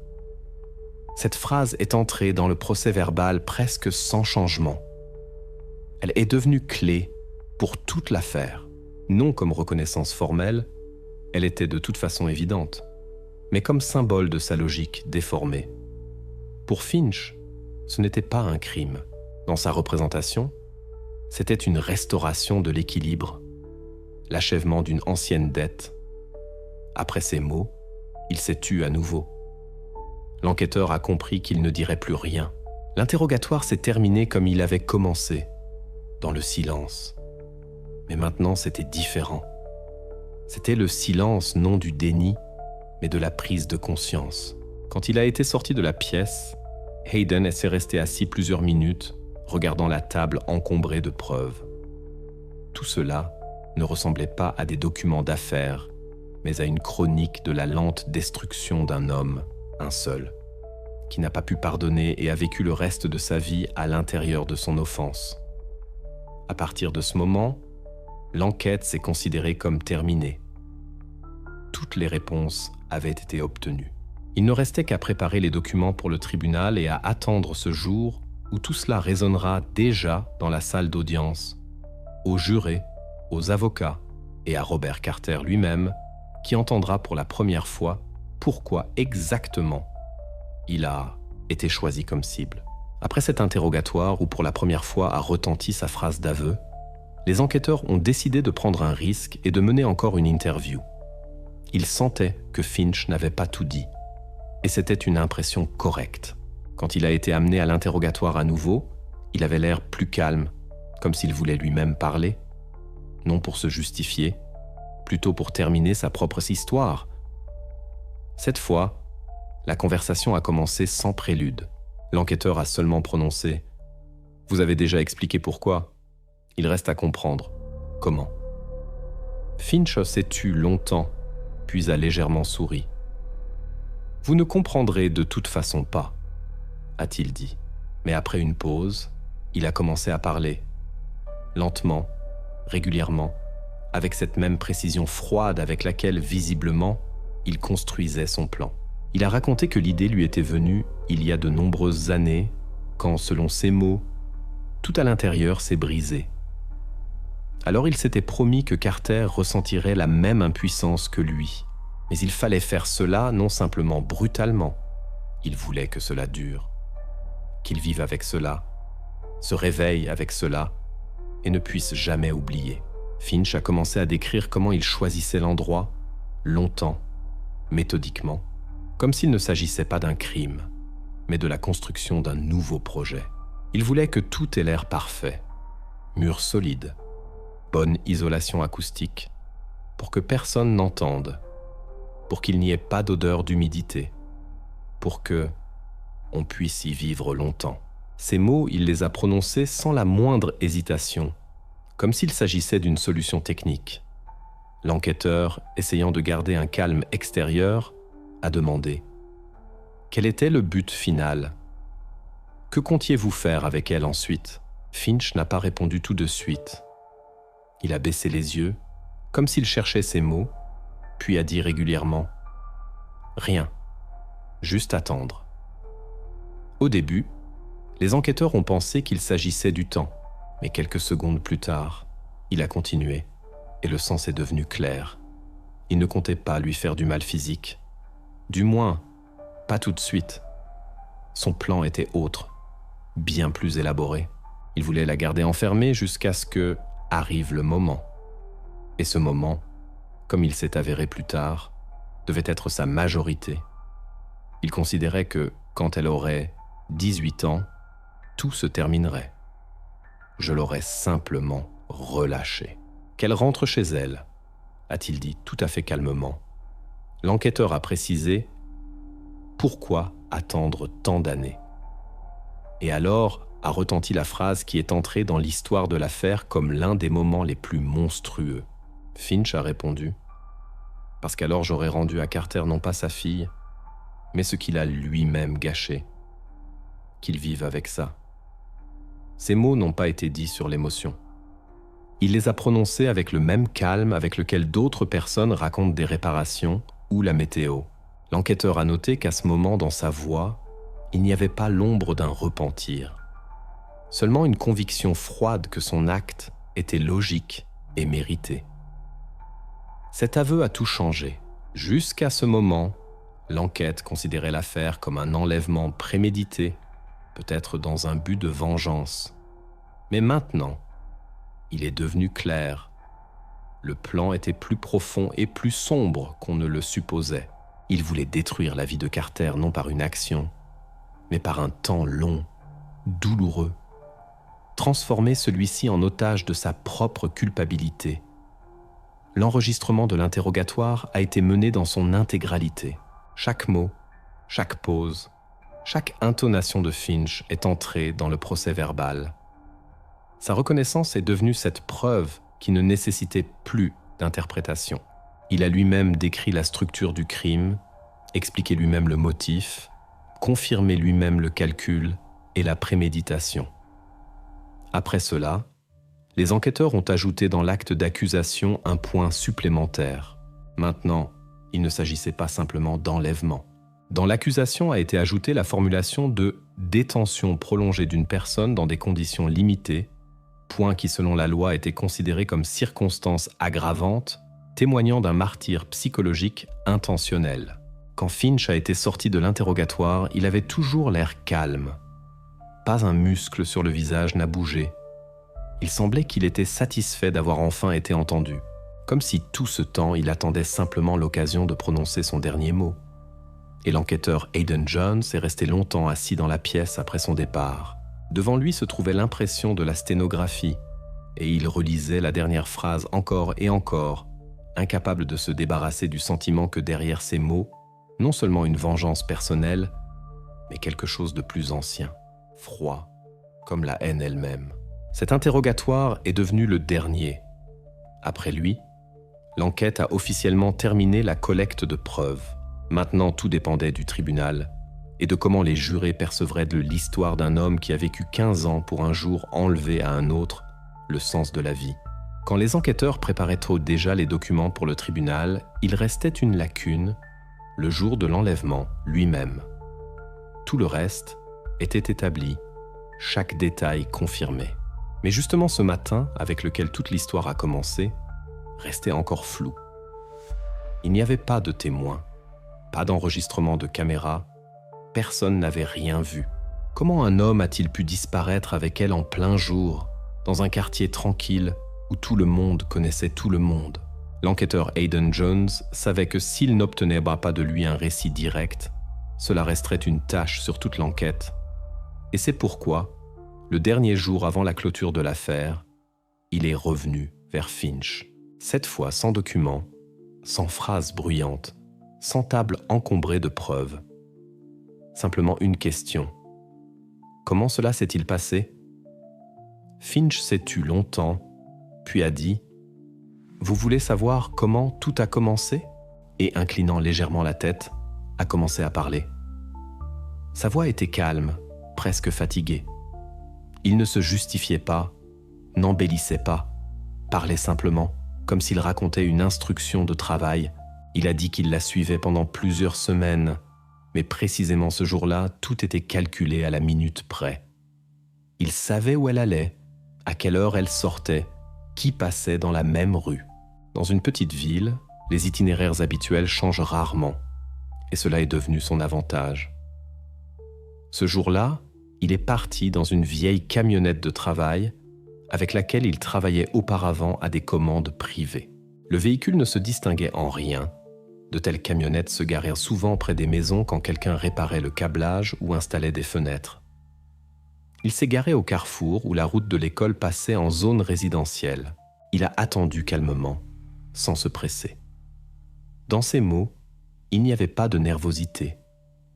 Cette phrase est entrée dans le procès-verbal presque sans changement. Elle est devenue clé pour toute l'affaire. Non comme reconnaissance formelle, elle était de toute façon évidente, mais comme symbole de sa logique déformée. Pour Finch, ce n'était pas un crime. Dans sa représentation, c'était une restauration de l'équilibre, l'achèvement d'une ancienne dette. Après ces mots, il s'est tu à nouveau. L'enquêteur a compris qu'il ne dirait plus rien. L'interrogatoire s'est terminé comme il avait commencé, dans le silence. Mais maintenant, c'était différent. C'était le silence non du déni, mais de la prise de conscience. Quand il a été sorti de la pièce, Hayden s'est resté assis plusieurs minutes, regardant la table encombrée de preuves. Tout cela ne ressemblait pas à des documents d'affaires, mais à une chronique de la lente destruction d'un homme, un seul, qui n'a pas pu pardonner et a vécu le reste de sa vie à l'intérieur de son offense. À partir de ce moment, l'enquête s'est considérée comme terminée. Toutes les réponses avaient été obtenues. Il ne restait qu'à préparer les documents pour le tribunal et à attendre ce jour où tout cela résonnera déjà dans la salle d'audience, aux jurés, aux avocats et à Robert Carter lui-même, qui entendra pour la première fois pourquoi exactement il a été choisi comme cible. Après cet interrogatoire où pour la première fois a retenti sa phrase d'aveu, les enquêteurs ont décidé de prendre un risque et de mener encore une interview. Ils sentaient que Finch n'avait pas tout dit, et c'était une impression correcte. Quand il a été amené à l'interrogatoire à nouveau, il avait l'air plus calme, comme s'il voulait lui-même parler, non pour se justifier, plutôt pour terminer sa propre histoire. Cette fois, la conversation a commencé sans prélude. L'enquêteur a seulement prononcé « Vous avez déjà expliqué pourquoi. Il reste à comprendre. Comment ?» Finch s'est tu longtemps, puis a légèrement souri. « Vous ne comprendrez de toute façon pas, » a-t-il dit. Mais après une pause, il a commencé à parler, lentement, régulièrement, avec cette même précision froide avec laquelle, visiblement, il construisait son plan. Il a raconté que l'idée lui était venue il y a de nombreuses années, quand, selon ses mots, tout à l'intérieur s'est brisé. Alors il s'était promis que Carter ressentirait la même impuissance que lui. Mais il fallait faire cela non simplement brutalement. Il voulait que cela dure, qu'il vive avec cela, se réveille avec cela et ne puisse jamais oublier. Finch a commencé à décrire comment il choisissait l'endroit, longtemps, méthodiquement, comme s'il ne s'agissait pas d'un crime, mais de la construction d'un nouveau projet. Il voulait que tout ait l'air parfait, murs solides, bonne isolation acoustique, pour que personne n'entende, pour qu'il n'y ait pas d'odeur d'humidité, pour que on puisse y vivre longtemps. Ces mots, il les a prononcés sans la moindre hésitation, comme s'il s'agissait d'une solution technique. L'enquêteur, essayant de garder un calme extérieur, a demandé « Quel était le but final ? Que comptiez-vous faire avec elle ensuite ?» Finch n'a pas répondu tout de suite. Il a baissé les yeux, comme s'il cherchait ses mots, puis a dit régulièrement « Rien, juste attendre. » Au début, les enquêteurs ont pensé qu'il s'agissait du temps, mais quelques secondes plus tard, il a continué et le sens est devenu clair. Il ne comptait pas lui faire du mal physique. Du moins, pas tout de suite. Son plan était autre, bien plus élaboré. Il voulait la garder enfermée jusqu'à ce que arrive le moment. Et ce moment, comme il s'est avéré plus tard, devait être sa majorité. Il considérait que, quand elle aurait 18 ans, tout se terminerait. Je l'aurais simplement relâchée. Qu'elle rentre chez elle, a-t-il dit tout à fait calmement. L'enquêteur a précisé « Pourquoi attendre tant d'années ?» Et alors a retenti la phrase qui est entrée dans l'histoire de l'affaire comme l'un des moments les plus monstrueux. Finch a répondu « Parce qu'alors j'aurais rendu à Carter non pas sa fille, mais ce qu'il a lui-même gâché. Qu'il vive avec ça. » Ces mots n'ont pas été dits sur l'émotion. Il les a prononcés avec le même calme avec lequel d'autres personnes racontent des réparations ou la météo. L'enquêteur a noté qu'à ce moment, dans sa voix, il n'y avait pas l'ombre d'un repentir. Seulement une conviction froide que son acte était logique et mérité. Cet aveu a tout changé. Jusqu'à ce moment, l'enquête considérait l'affaire comme un enlèvement prémédité, peut-être dans un but de vengeance. Mais maintenant, il est devenu clair. Le plan était plus profond et plus sombre qu'on ne le supposait. Il voulait détruire la vie de Carter non par une action, mais par un temps long, douloureux. Transformer celui-ci en otage de sa propre culpabilité. L'enregistrement de l'interrogatoire a été mené dans son intégralité. Chaque mot, chaque pause, chaque intonation de Finch est entrée dans le procès-verbal. Sa reconnaissance est devenue cette preuve qui ne nécessitait plus d'interprétation. Il a lui-même décrit la structure du crime, expliqué lui-même le motif, confirmé lui-même le calcul et la préméditation. Après cela, les enquêteurs ont ajouté dans l'acte d'accusation un point supplémentaire. Maintenant, il ne s'agissait pas simplement d'enlèvement. Dans l'accusation a été ajoutée la formulation de « détention prolongée d'une personne dans des conditions limitées », point qui selon la loi était considéré comme circonstance aggravante, témoignant d'un martyre psychologique intentionnel. Quand Finch a été sorti de l'interrogatoire, il avait toujours l'air calme. Pas un muscle sur le visage n'a bougé. Il semblait qu'il était satisfait d'avoir enfin été entendu, comme si tout ce temps il attendait simplement l'occasion de prononcer son dernier mot. Et l'enquêteur Hayden Jones est resté longtemps assis dans la pièce après son départ. Devant lui se trouvait l'impression de la sténographie, et il relisait la dernière phrase encore et encore, incapable de se débarrasser du sentiment que derrière ces mots, non seulement une vengeance personnelle, mais quelque chose de plus ancien, froid, comme la haine elle-même. Cet interrogatoire est devenu le dernier. Après lui, l'enquête a officiellement terminé la collecte de preuves. Maintenant, tout dépendait du tribunal et de comment les jurés percevraient de l'histoire d'un homme qui a vécu 15 ans pour un jour enlever à un autre le sens de la vie. Quand les enquêteurs préparaient déjà les documents pour le tribunal, il restait une lacune, le jour de l'enlèvement lui-même. Tout le reste était établi, chaque détail confirmé. Mais justement ce matin, avec lequel toute l'histoire a commencé, restait encore flou. Il n'y avait pas de témoins, pas d'enregistrement de caméra, personne n'avait rien vu. Comment un homme a-t-il pu disparaître avec elle en plein jour, dans un quartier tranquille où tout le monde connaissait tout le monde? L'enquêteur Hayden Jones savait que s'il n'obtenait pas de lui un récit direct, cela resterait une tâche sur toute l'enquête. Et c'est pourquoi, le dernier jour avant la clôture de l'affaire, il est revenu vers Finch. Cette fois sans documents, sans phrases bruyantes, sans table encombrée de preuves. Simplement une question. Comment cela s'est-il passé? Finch s'est tu longtemps, puis a dit « Vous voulez savoir comment tout a commencé ?» et, inclinant légèrement la tête, a commencé à parler. Sa voix était calme, presque fatiguée. Il ne se justifiait pas, n'embellissait pas, parlait simplement, comme s'il racontait une instruction de travail. Il a dit qu'il la suivait pendant plusieurs semaines, mais précisément ce jour-là, tout était calculé à la minute près. Il savait où elle allait, à quelle heure elle sortait, qui passait dans la même rue. Dans une petite ville, les itinéraires habituels changent rarement, et cela est devenu son avantage. Ce jour-là, il est parti dans une vieille camionnette de travail avec laquelle il travaillait auparavant à des commandes privées. Le véhicule ne se distinguait en rien. De telles camionnettes se garèrent souvent près des maisons quand quelqu'un réparait le câblage ou installait des fenêtres. Il s'est garé au carrefour où la route de l'école passait en zone résidentielle. Il a attendu calmement, sans se presser. Dans ses mots, il n'y avait pas de nervosité,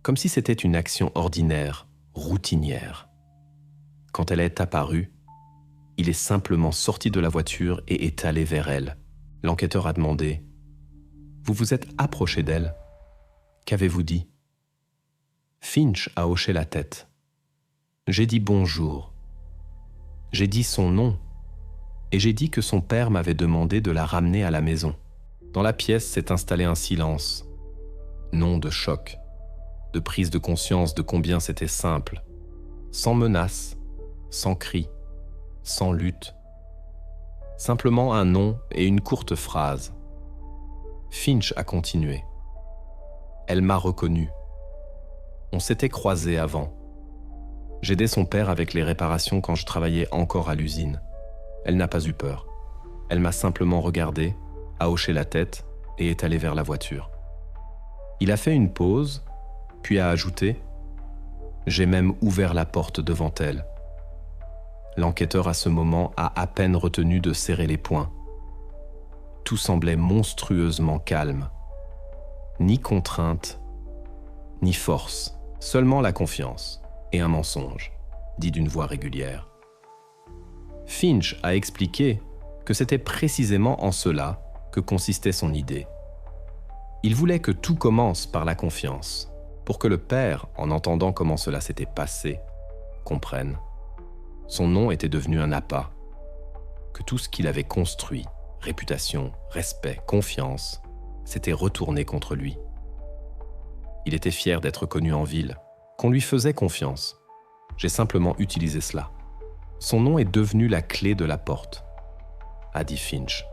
comme si c'était une action ordinaire, routinière. Quand elle est apparue, il est simplement sorti de la voiture et est allé vers elle. L'enquêteur a demandé « Vous vous êtes approché d'elle. Qu'avez-vous dit ?» Finch a hoché la tête. « J'ai dit bonjour. J'ai dit son nom et j'ai dit que son père m'avait demandé de la ramener à la maison. » Dans la pièce s'est installé un silence. Non de choc, de prise de conscience de combien c'était simple, sans menace, sans cri, sans lutte. Simplement un nom et une courte phrase. Finch a continué. Elle m'a reconnu. On s'était croisés avant. J'aidais son père avec les réparations quand je travaillais encore à l'usine. Elle n'a pas eu peur. Elle m'a simplement regardé, a hoché la tête et est allé vers la voiture. Il a fait une pause, puis a ajouté « J'ai même ouvert la porte devant elle. » L'enquêteur à ce moment a à peine retenu de serrer les poings. Tout semblait monstrueusement calme. Ni contrainte, ni force, seulement la confiance et un mensonge, dit d'une voix régulière. Finch a expliqué que c'était précisément en cela que consistait son idée. Il voulait que tout commence par la confiance, pour que le père, en entendant comment cela s'était passé, comprenne. Son nom était devenu un appât, que tout ce qu'il avait construit, réputation, respect, confiance, s'était retourné contre lui. Il était fier d'être connu en ville, qu'on lui faisait confiance. J'ai simplement utilisé cela. Son nom est devenu la clé de la porte, a dit Finch.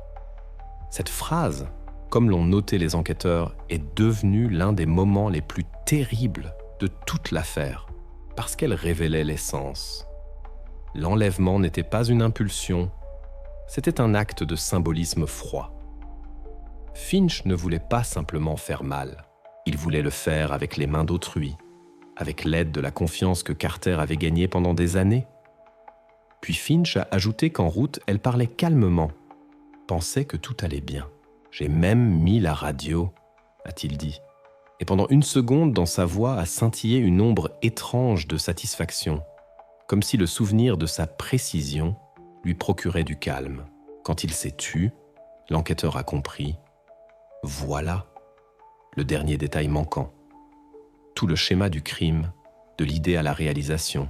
Cette phrase, comme l'ont noté les enquêteurs, est devenue l'un des moments les plus terribles de toute l'affaire, parce qu'elle révélait l'essence. L'enlèvement n'était pas une impulsion, c'était un acte de symbolisme froid. Finch ne voulait pas simplement faire mal, il voulait le faire avec les mains d'autrui, avec l'aide de la confiance que Carter avait gagnée pendant des années. Puis Finch a ajouté qu'en route, elle parlait calmement, pensait que tout allait bien. « J'ai même mis la radio », a-t-il dit. Et pendant une seconde, dans sa voix a scintillé une ombre étrange de satisfaction, comme si le souvenir de sa précision lui procurait du calme. Quand il s'est tu, l'enquêteur a compris. Voilà le dernier détail manquant. Tout le schéma du crime, de l'idée à la réalisation,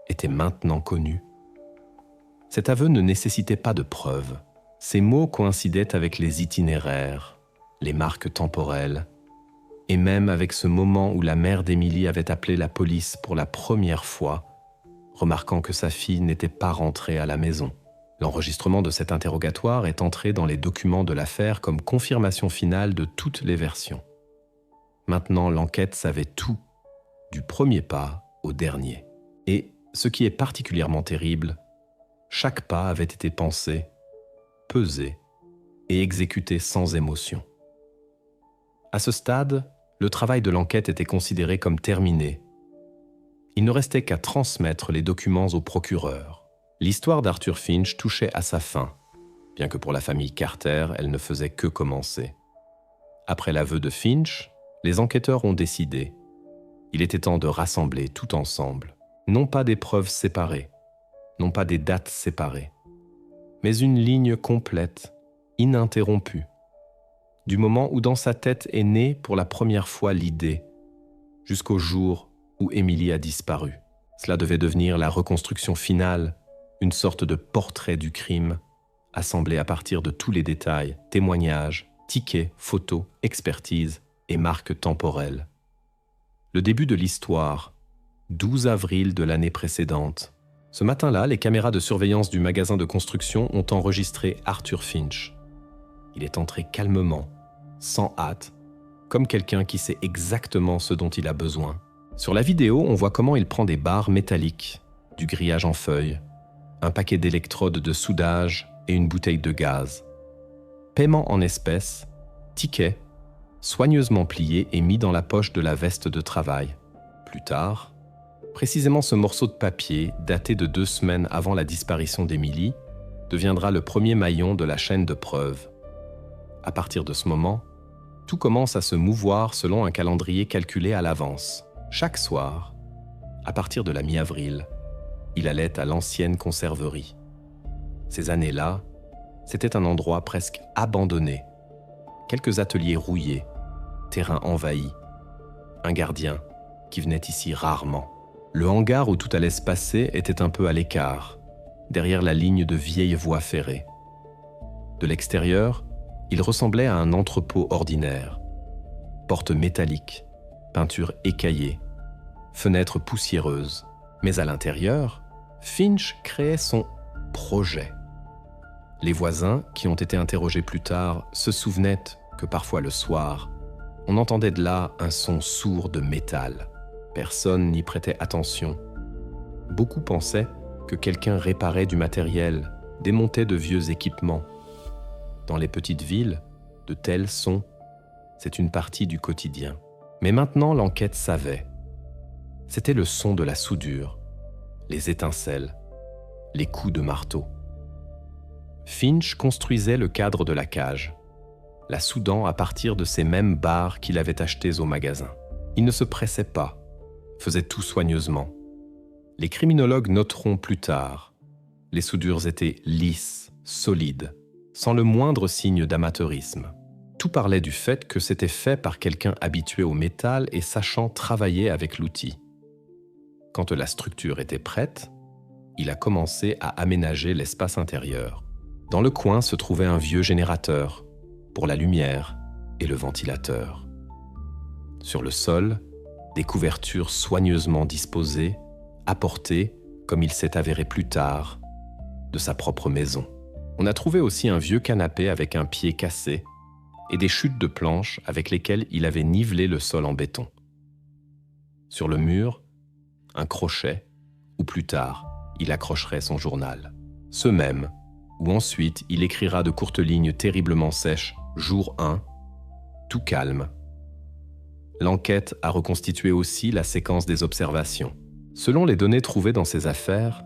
était maintenant connu. Cet aveu ne nécessitait pas de preuves. Ces mots coïncidaient avec les itinéraires, les marques temporelles, et même avec ce moment où la mère d'Emily avait appelé la police pour la première fois, remarquant que sa fille n'était pas rentrée à la maison. L'enregistrement de cet interrogatoire est entré dans les documents de l'affaire comme confirmation finale de toutes les versions. Maintenant, l'enquête savait tout, du premier pas au dernier. Et, ce qui est particulièrement terrible, chaque pas avait été pensé, pesé et exécuté sans émotion. À ce stade, le travail de l'enquête était considéré comme terminé. Il ne restait qu'à transmettre les documents au procureur. L'histoire d'Arthur Finch touchait à sa fin, bien que pour la famille Carter, elle ne faisait que commencer. Après l'aveu de Finch, les enquêteurs ont décidé. Il était temps de rassembler tout ensemble, non pas des preuves séparées, non pas des dates séparées, mais une ligne complète, ininterrompue, du moment où dans sa tête est née pour la première fois l'idée, jusqu'au jour où Emily a disparu. Cela devait devenir la reconstruction finale, une sorte de portrait du crime, assemblé à partir de tous les détails, témoignages, tickets, photos, expertises et marques temporelles. Le début de l'histoire, 12 avril de l'année précédente. Ce matin-là, les caméras de surveillance du magasin de construction ont enregistré Arthur Finch. Il est entré calmement, sans hâte, comme quelqu'un qui sait exactement ce dont il a besoin. Sur la vidéo, on voit comment il prend des barres métalliques, du grillage en feuilles, un paquet d'électrodes de soudage et une bouteille de gaz. Paiement en espèces, ticket, soigneusement plié et mis dans la poche de la veste de travail. Plus tard, précisément ce morceau de papier, daté de 2 semaines avant la disparition d'Emily, deviendra le premier maillon de la chaîne de preuves. À partir de ce moment, tout commence à se mouvoir selon un calendrier calculé à l'avance. Chaque soir, à partir de la mi-avril, il allait à l'ancienne conserverie. Ces années-là, c'était un endroit presque abandonné. Quelques ateliers rouillés, terrain envahi, un gardien qui venait ici rarement. Le hangar où tout allait se passer était un peu à l'écart, derrière la ligne de vieilles voies ferrées. De l'extérieur, il ressemblait à un entrepôt ordinaire. Portes métalliques, peinture écaillée, fenêtres poussiéreuses. Mais à l'intérieur, Finch créait son projet. Les voisins, qui ont été interrogés plus tard, se souvenaient que parfois le soir, on entendait de là un son sourd de métal. Personne n'y prêtait attention. Beaucoup pensaient que quelqu'un réparait du matériel, démontait de vieux équipements. Dans les petites villes, de tels sons, c'est une partie du quotidien. Mais maintenant, l'enquête savait. C'était le son de la soudure, les étincelles, les coups de marteau. Finch construisait le cadre de la cage, la soudant à partir de ces mêmes barres qu'il avait achetées au magasin. Il ne se pressait pas, faisait tout soigneusement. Les criminologues noteront plus tard. Les soudures étaient lisses, solides, sans le moindre signe d'amateurisme. Tout parlait du fait que c'était fait par quelqu'un habitué au métal et sachant travailler avec l'outil. Quand la structure était prête, il a commencé à aménager l'espace intérieur. Dans le coin se trouvait un vieux générateur pour la lumière et le ventilateur. Sur le sol, des couvertures soigneusement disposées, apportées, comme il s'est avéré plus tard, de sa propre maison. On a trouvé aussi un vieux canapé avec un pied cassé et des chutes de planches avec lesquelles il avait nivelé le sol en béton. Sur le mur, un crochet, où plus tard, il accrocherait son journal. Ce même, où ensuite il écrira de courtes lignes terriblement sèches, jour 1, tout calme. L'enquête a reconstitué aussi la séquence des observations. Selon les données trouvées dans ses affaires,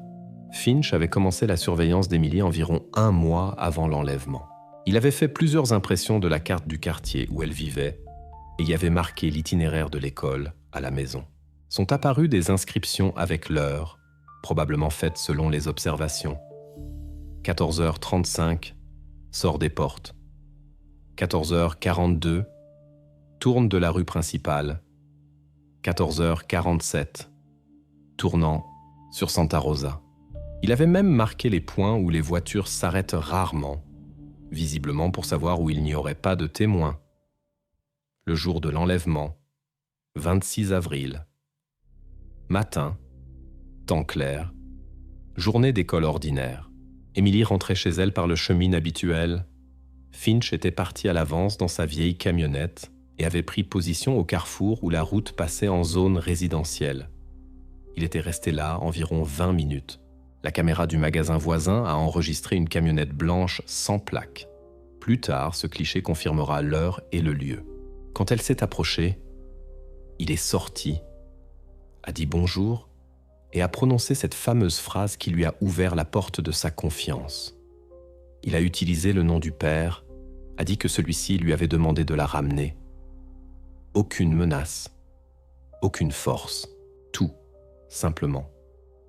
Finch avait commencé la surveillance d'Emily environ 1 mois avant l'enlèvement. Il avait fait plusieurs impressions de la carte du quartier où elle vivait et y avait marqué l'itinéraire de l'école à la maison. Sont apparues des inscriptions avec l'heure, probablement faites selon les observations. 14h35, sort des portes. 14h42, tourne de la rue principale. 14h47, tournant sur Santa Rosa. Il avait même marqué les points où les voitures s'arrêtent rarement, visiblement pour savoir où il n'y aurait pas de témoins. Le jour de l'enlèvement, 26 avril. Matin, temps clair, Journée d'école ordinaire. Emily rentrait chez elle par le chemin habituel. Finch était parti à l'avance dans sa vieille camionnette et avait pris position au carrefour où la route passait en zone résidentielle. Il était resté là environ 20 minutes. La caméra du magasin voisin a enregistré une camionnette blanche sans plaque. Plus tard, ce cliché confirmera l'heure et le lieu. Quand elle s'est approchée, il est sorti, a dit bonjour et a prononcé cette fameuse phrase qui lui a ouvert la porte de sa confiance. Il a utilisé le nom du père, a dit que celui-ci lui avait demandé de la ramener. Aucune menace, aucune force, tout, simplement,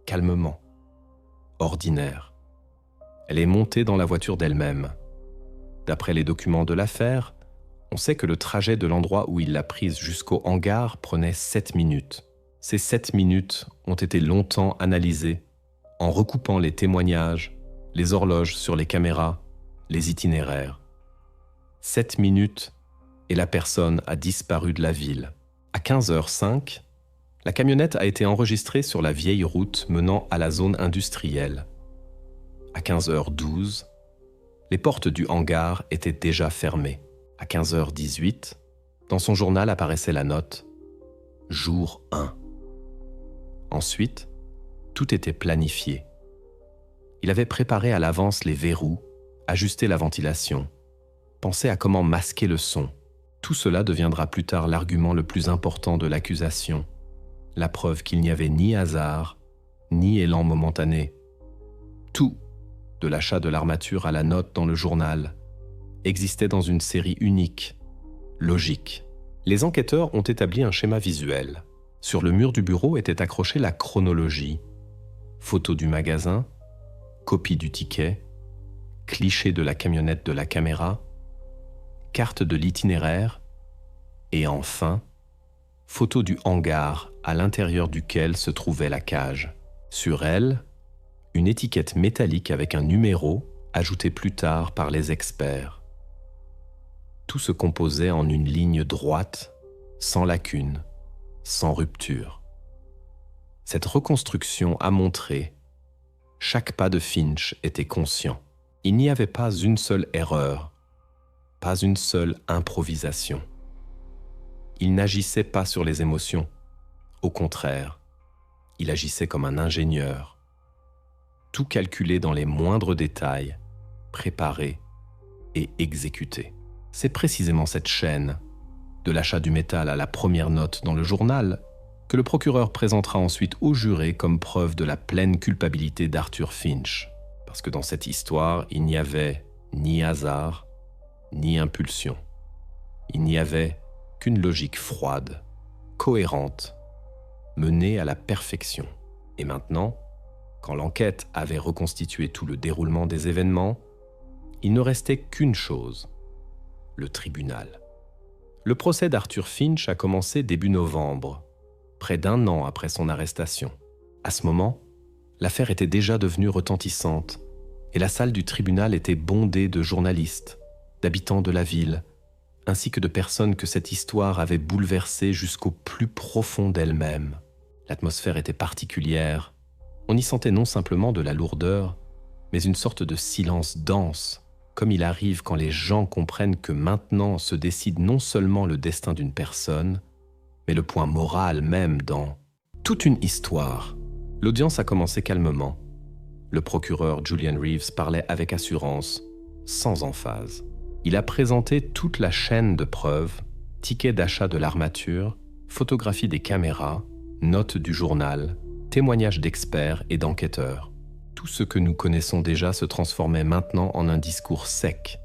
calmement, ordinaire. Elle est montée dans la voiture d'elle-même. D'après les documents de l'affaire, on sait que le trajet de l'endroit où il l'a prise jusqu'au hangar prenait 7 minutes. Ces 7 minutes ont été longtemps analysées en recoupant les témoignages, les horloges sur les caméras, les itinéraires. 7 minutes et la personne a disparu de la ville. À 15h05, la camionnette a été enregistrée sur la vieille route menant à la zone industrielle. À 15h12, les portes du hangar étaient déjà fermées. À 15h18, dans son journal apparaissait la note « Jour 1 ». Ensuite, tout était planifié. Il avait préparé à l'avance les verrous, ajusté la ventilation, pensé à comment masquer le son. Tout cela deviendra plus tard l'argument le plus important de l'accusation, la preuve qu'il n'y avait ni hasard, ni élan momentané. Tout, de l'achat de l'armature à la note dans le journal, existait dans une série unique, logique. Les enquêteurs ont établi un schéma visuel. Sur le mur du bureau était accrochée la chronologie. Photo du magasin, copie du ticket, cliché de la camionnette de la caméra, carte de l'itinéraire et enfin, photo du hangar à l'intérieur duquel se trouvait la cage. Sur elle, une étiquette métallique avec un numéro ajouté plus tard par les experts. Tout se composait en une ligne droite, sans lacune, sans rupture. Cette reconstruction a montré chaque pas de Finch était conscient. Il n'y avait pas une seule erreur, pas une seule improvisation. Il n'agissait pas sur les émotions. Au contraire, il agissait comme un ingénieur. Tout calculé dans les moindres détails, préparé et exécuté. C'est précisément cette chaîne, de l'achat du métal à la première note dans le journal, que le procureur présentera ensuite au juré comme preuve de la pleine culpabilité d'Arthur Finch. Parce que dans cette histoire, il n'y avait ni hasard, ni impulsion. Il n'y avait qu'une logique froide, cohérente, menée à la perfection. Et maintenant, quand l'enquête avait reconstitué tout le déroulement des événements, il ne restait qu'une chose, le tribunal. Le procès d'Arthur Finch a commencé début novembre, près d'1 an après son arrestation. À ce moment, l'affaire était déjà devenue retentissante et la salle du tribunal était bondée de journalistes, d'habitants de la ville, ainsi que de personnes que cette histoire avait bouleversées jusqu'au plus profond d'elles-mêmes. L'atmosphère était particulière. On y sentait non simplement de la lourdeur, mais une sorte de silence dense, comme il arrive quand les gens comprennent que maintenant se décide non seulement le destin d'une personne, mais le point moral même dans toute une histoire. L'audience a commencé calmement. Le procureur Julian Reeves parlait avec assurance, sans emphase. Il a présenté toute la chaîne de preuves, tickets d'achat de l'armature, photographies des caméras, notes du journal, témoignages d'experts et d'enquêteurs. Tout ce que nous connaissons déjà se transformait maintenant en un discours sec,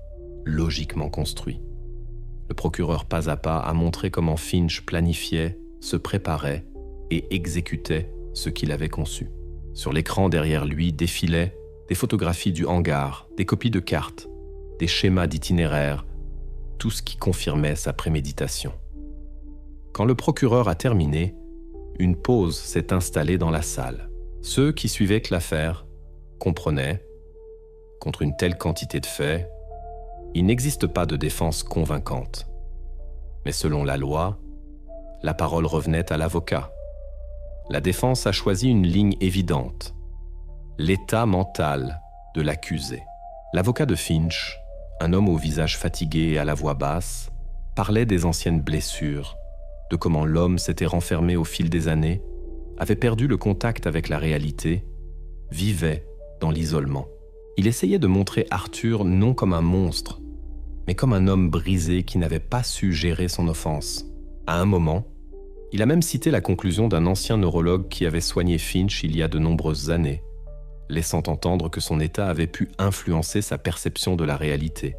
logiquement construit. Le procureur pas à pas a montré comment Finch planifiait, se préparait et exécutait ce qu'il avait conçu. Sur l'écran derrière lui défilaient des photographies du hangar, des copies de cartes, des schémas d'itinéraire, tout ce qui confirmait sa préméditation. Quand le procureur a terminé, une pause s'est installée dans la salle. Ceux qui suivaient l'affaire comprenaient, contre une telle quantité de faits, il n'existe pas de défense convaincante. Mais selon la loi, la parole revenait à l'avocat. La défense a choisi une ligne évidente. l'état mental de l'accusé. L'avocat de Finch, un homme au visage fatigué et à la voix basse, parlait des anciennes blessures, de comment l'homme s'était renfermé au fil des années, avait perdu le contact avec la réalité, vivait dans l'isolement. Il essayait de montrer Arthur non comme un monstre, mais comme un homme brisé qui n'avait pas su gérer son offense. À un moment, il a même cité la conclusion d'un ancien neurologue qui avait soigné Finch il y a de nombreuses années, laissant entendre que son état avait pu influencer sa perception de la réalité.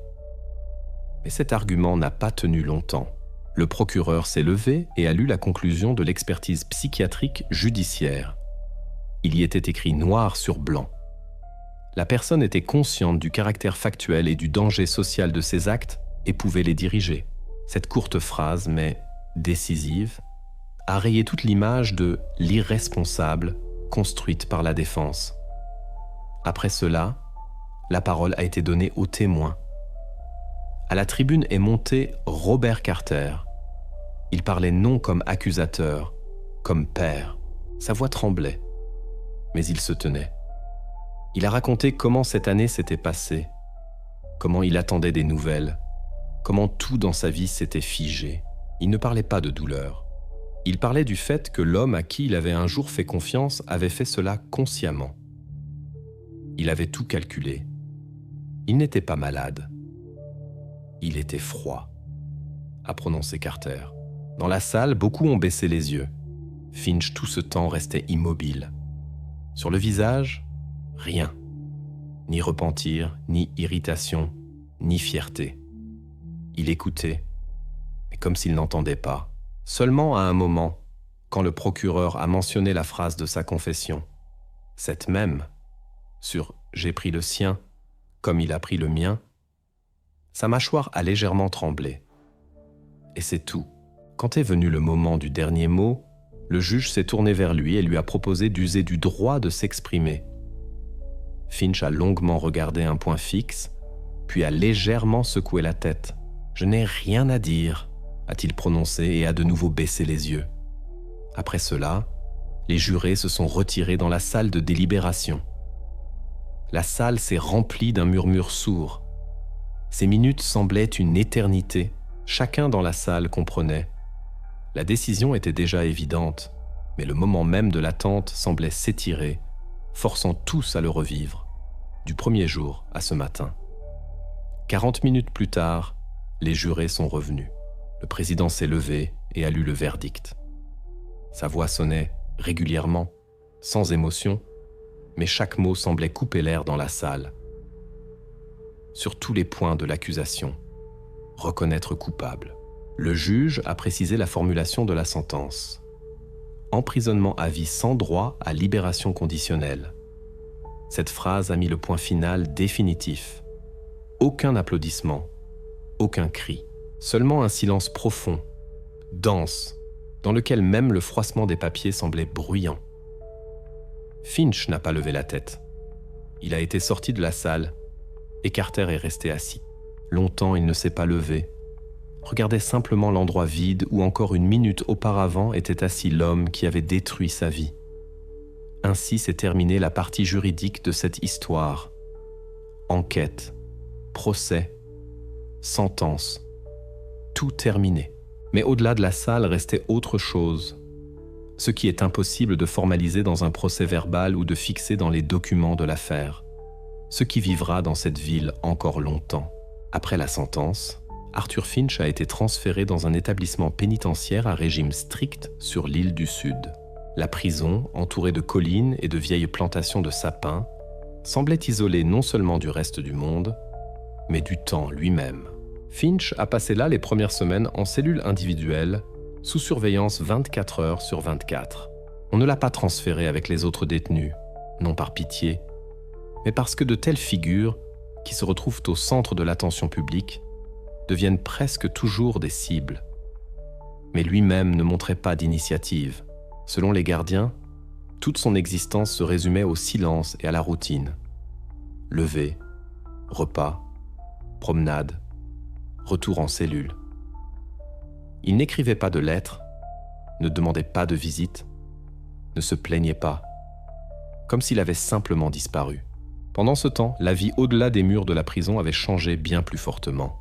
Mais cet argument n'a pas tenu longtemps. Le procureur s'est levé et a lu la conclusion de l'expertise psychiatrique judiciaire. Il y était écrit noir sur blanc. La personne était consciente du caractère factuel et du danger social de ses actes et pouvait les diriger. Cette courte phrase, mais décisive, a rayé toute l'image de l'irresponsable construite par la défense. Après cela, la parole a été donnée aux témoins. À la tribune est monté Robert Carter. Il parlait non comme accusateur, comme père. Sa voix tremblait, mais il se tenait. Il a raconté comment cette année s'était passée, comment il attendait des nouvelles, comment tout dans sa vie s'était figé. Il ne parlait pas de douleur. Il parlait du fait que l'homme à qui il avait un jour fait confiance avait fait cela consciemment. Il avait tout calculé. Il n'était pas malade. Il était froid, a prononcé Carter. Dans la salle, beaucoup ont baissé les yeux. Finch, tout ce temps, restait immobile. Sur le visage, rien. Ni repentir, ni irritation, ni fierté. Il écoutait, mais comme s'il n'entendait pas. Seulement à un moment, quand le procureur a mentionné la phrase de sa confession, cette même, sur « j'ai pris le sien, comme il a pris le mien », sa mâchoire a légèrement tremblé. Et c'est tout. Quand est venu le moment du dernier mot, le juge s'est tourné vers lui et lui a proposé d'user du droit de s'exprimer. Finch a longuement regardé un point fixe, puis a légèrement secoué la tête. « Je n'ai rien à dire », a-t-il prononcé et a de nouveau baissé les yeux. Après cela, les jurés se sont retirés dans la salle de délibération. La salle s'est remplie d'un murmure sourd. Ces minutes semblaient une éternité. Chacun dans la salle comprenait. La décision était déjà évidente, mais le moment même de l'attente semblait s'étirer, forçant tous à le revivre, du premier jour à ce matin. 40 minutes plus tard, les jurés sont revenus. Le président s'est levé et a lu le verdict. Sa voix sonnait régulièrement, sans émotion, mais chaque mot semblait couper l'air dans la salle. Sur tous les points de l'accusation, reconnaître coupable. Le juge a précisé la formulation de la sentence. Emprisonnement à vie sans droit à libération conditionnelle. Cette phrase a mis le point final définitif. Aucun applaudissement, aucun cri, seulement un silence profond, dense, dans lequel même le froissement des papiers semblait bruyant. Finch n'a pas levé la tête. Il a été sorti de la salle et Carter est resté assis. Longtemps, il ne s'est pas levé. Regardait simplement l'endroit vide où encore une minute auparavant était assis l'homme qui avait détruit sa vie. Ainsi s'est terminée la partie juridique de cette histoire. Enquête, procès, sentence, tout terminé. Mais au-delà de la salle restait autre chose, ce qui est impossible de formaliser dans un procès verbal ou de fixer dans les documents de l'affaire, ce qui vivra dans cette ville encore longtemps. Après la sentence, Arthur Finch a été transféré dans un établissement pénitentiaire à régime strict sur l'île du Sud. La prison, entourée de collines et de vieilles plantations de sapins, semblait isolée non seulement du reste du monde, mais du temps lui-même. Finch a passé là les premières semaines en cellule individuelle, sous surveillance 24 heures sur 24. On ne l'a pas transféré avec les autres détenus, non par pitié, mais parce que de telles figures, qui se retrouvent au centre de l'attention publique, deviennent presque toujours des cibles. Mais lui-même ne montrait pas d'initiative. Selon les gardiens, toute son existence se résumait au silence et à la routine. Lever, repas, promenade, retour en cellule. Il n'écrivait pas de lettres, ne demandait pas de visite, ne se plaignait pas. comme s'il avait simplement disparu. Pendant ce temps, la vie au-delà des murs de la prison avait changé bien plus fortement.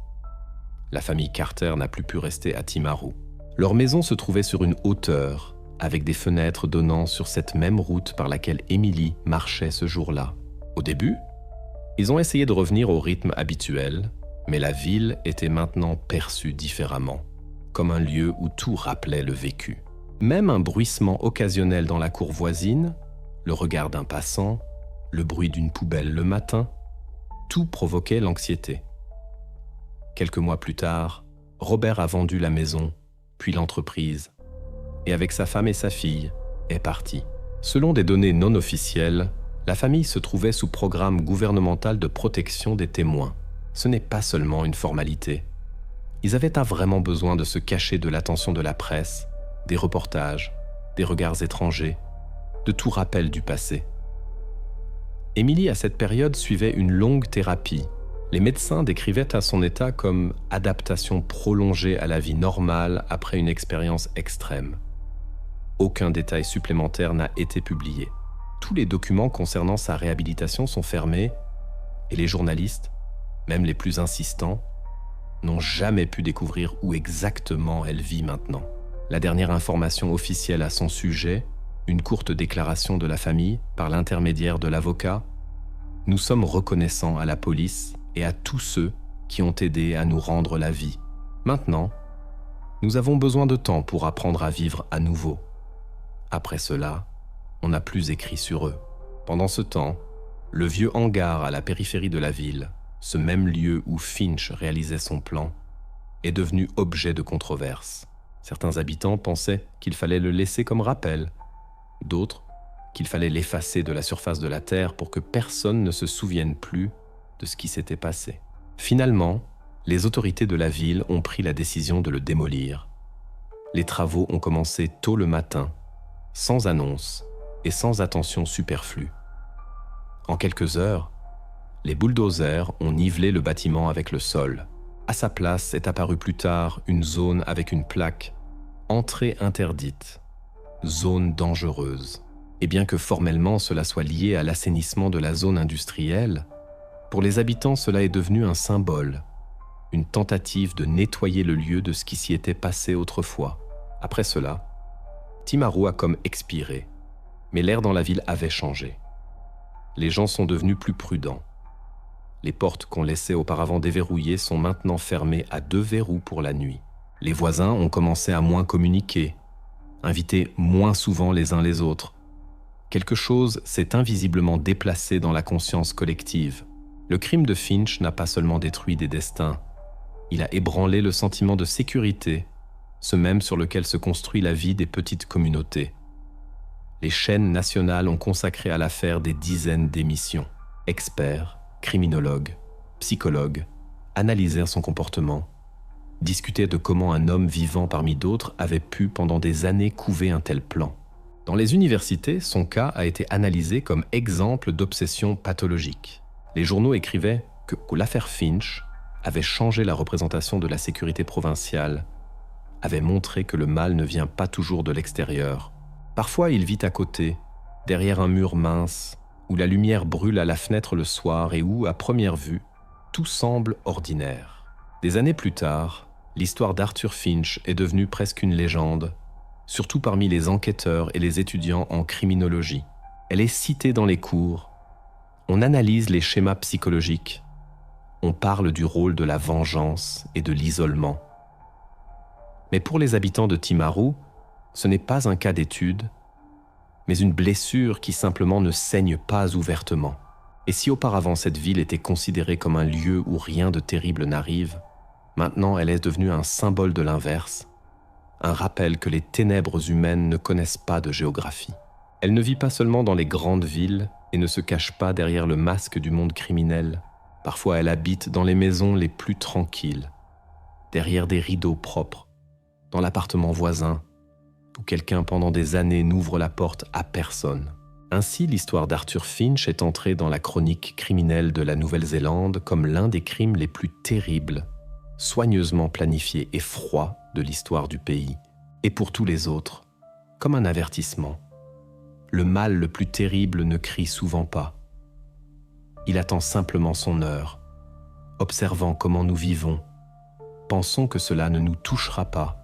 La famille Carter n'a plus pu rester à Timaru. Leur maison se trouvait sur une hauteur, avec des fenêtres donnant sur cette même route par laquelle Emily marchait ce jour-là. Au début, ils ont essayé de revenir au rythme habituel, mais la ville était maintenant perçue différemment, comme un lieu où tout rappelait le vécu. Même un bruissement occasionnel dans la cour voisine, le regard d'un passant, le bruit d'une poubelle le matin, tout provoquait l'anxiété. Quelques mois plus tard, Robert a vendu la maison, puis l'entreprise, et avec sa femme et sa fille, est parti. Selon des données non officielles, la famille se trouvait sous programme gouvernemental de protection des témoins. Ce n'est pas seulement une formalité. Ils avaient vraiment besoin de se cacher de l'attention de la presse, des reportages, des regards étrangers, de tout rappel du passé. Emily, à cette période, suivait une longue thérapie. Les médecins décrivaient à son état comme « adaptation prolongée à la vie normale après une expérience extrême ». Aucun détail supplémentaire n'a été publié. Tous les documents concernant sa réhabilitation sont fermés et les journalistes, même les plus insistants, n'ont jamais pu découvrir où exactement elle vit maintenant. La dernière information officielle à son sujet, une courte déclaration de la famille par l'intermédiaire de l'avocat, « Nous sommes reconnaissants à la police et à tous ceux qui ont aidé à nous rendre la vie. Maintenant, nous avons besoin de temps pour apprendre à vivre à nouveau. Après cela, on n'a plus écrit sur eux. » Pendant ce temps, le vieux hangar à la périphérie de la ville, ce même lieu où Finch réalisait son plan, est devenu objet de controverse. Certains habitants pensaient qu'il fallait le laisser comme rappel, d'autres qu'il fallait l'effacer de la surface de la Terre pour que personne ne se souvienne plus de ce qui s'était passé. Finalement, les autorités de la ville ont pris la décision de le démolir. Les travaux ont commencé tôt le matin, sans annonce et sans attention superflue. En quelques heures, les bulldozers ont nivelé le bâtiment avec le sol. À sa place est apparue plus tard une zone avec une plaque « Entrée interdite »,« Zone dangereuse ». Et bien que formellement cela soit lié à l'assainissement de la zone industrielle, pour les habitants cela est devenu un symbole, une tentative de nettoyer le lieu de ce qui s'y était passé autrefois. Après cela, Timaru a comme expiré, mais l'air dans la ville avait changé. Les gens sont devenus plus prudents. Les portes qu'on laissait auparavant déverrouillées sont maintenant fermées à 2 verrous pour la nuit. Les voisins ont commencé à moins communiquer, inviter moins souvent les uns les autres. Quelque chose s'est invisiblement déplacé dans la conscience collective. Le crime de Finch n'a pas seulement détruit des destins, il a ébranlé le sentiment de sécurité, ce même sur lequel se construit la vie des petites communautés. Les chaînes nationales ont consacré à l'affaire des dizaines d'émissions. Experts, criminologues, psychologues analysèrent son comportement, discutaient de comment un homme vivant parmi d'autres avait pu pendant des années couver un tel plan. Dans les universités, son cas a été analysé comme exemple d'obsession pathologique. Les journaux écrivaient que l'affaire Finch avait changé la représentation de la sécurité provinciale, avait montré que le mal ne vient pas toujours de l'extérieur. Parfois, il vit à côté, derrière un mur mince, où la lumière brûle à la fenêtre le soir et où, à première vue, tout semble ordinaire. Des années plus tard, l'histoire d'Arthur Finch est devenue presque une légende, surtout parmi les enquêteurs et les étudiants en criminologie. Elle est citée dans les cours. On analyse les schémas psychologiques. On parle du rôle de la vengeance et de l'isolement. Mais pour les habitants de Timaru, ce n'est pas un cas d'étude, mais une blessure qui simplement ne saigne pas ouvertement. Et si auparavant cette ville était considérée comme un lieu où rien de terrible n'arrive, maintenant elle est devenue un symbole de l'inverse, un rappel que les ténèbres humaines ne connaissent pas de géographie. Elle ne vit pas seulement dans les grandes villes et ne se cache pas derrière le masque du monde criminel. Parfois elle habite dans les maisons les plus tranquilles, derrière des rideaux propres, dans l'appartement voisin, où quelqu'un pendant des années n'ouvre la porte à personne. Ainsi, l'histoire d'Arthur Finch est entrée dans la chronique criminelle de la Nouvelle-Zélande comme l'un des crimes les plus terribles, soigneusement planifiés et froids de l'histoire du pays. Et pour tous les autres, comme un avertissement. le mal le plus terrible ne crie souvent pas. Il attend simplement son heure, observant comment nous vivons. Pensons que cela ne nous touchera pas,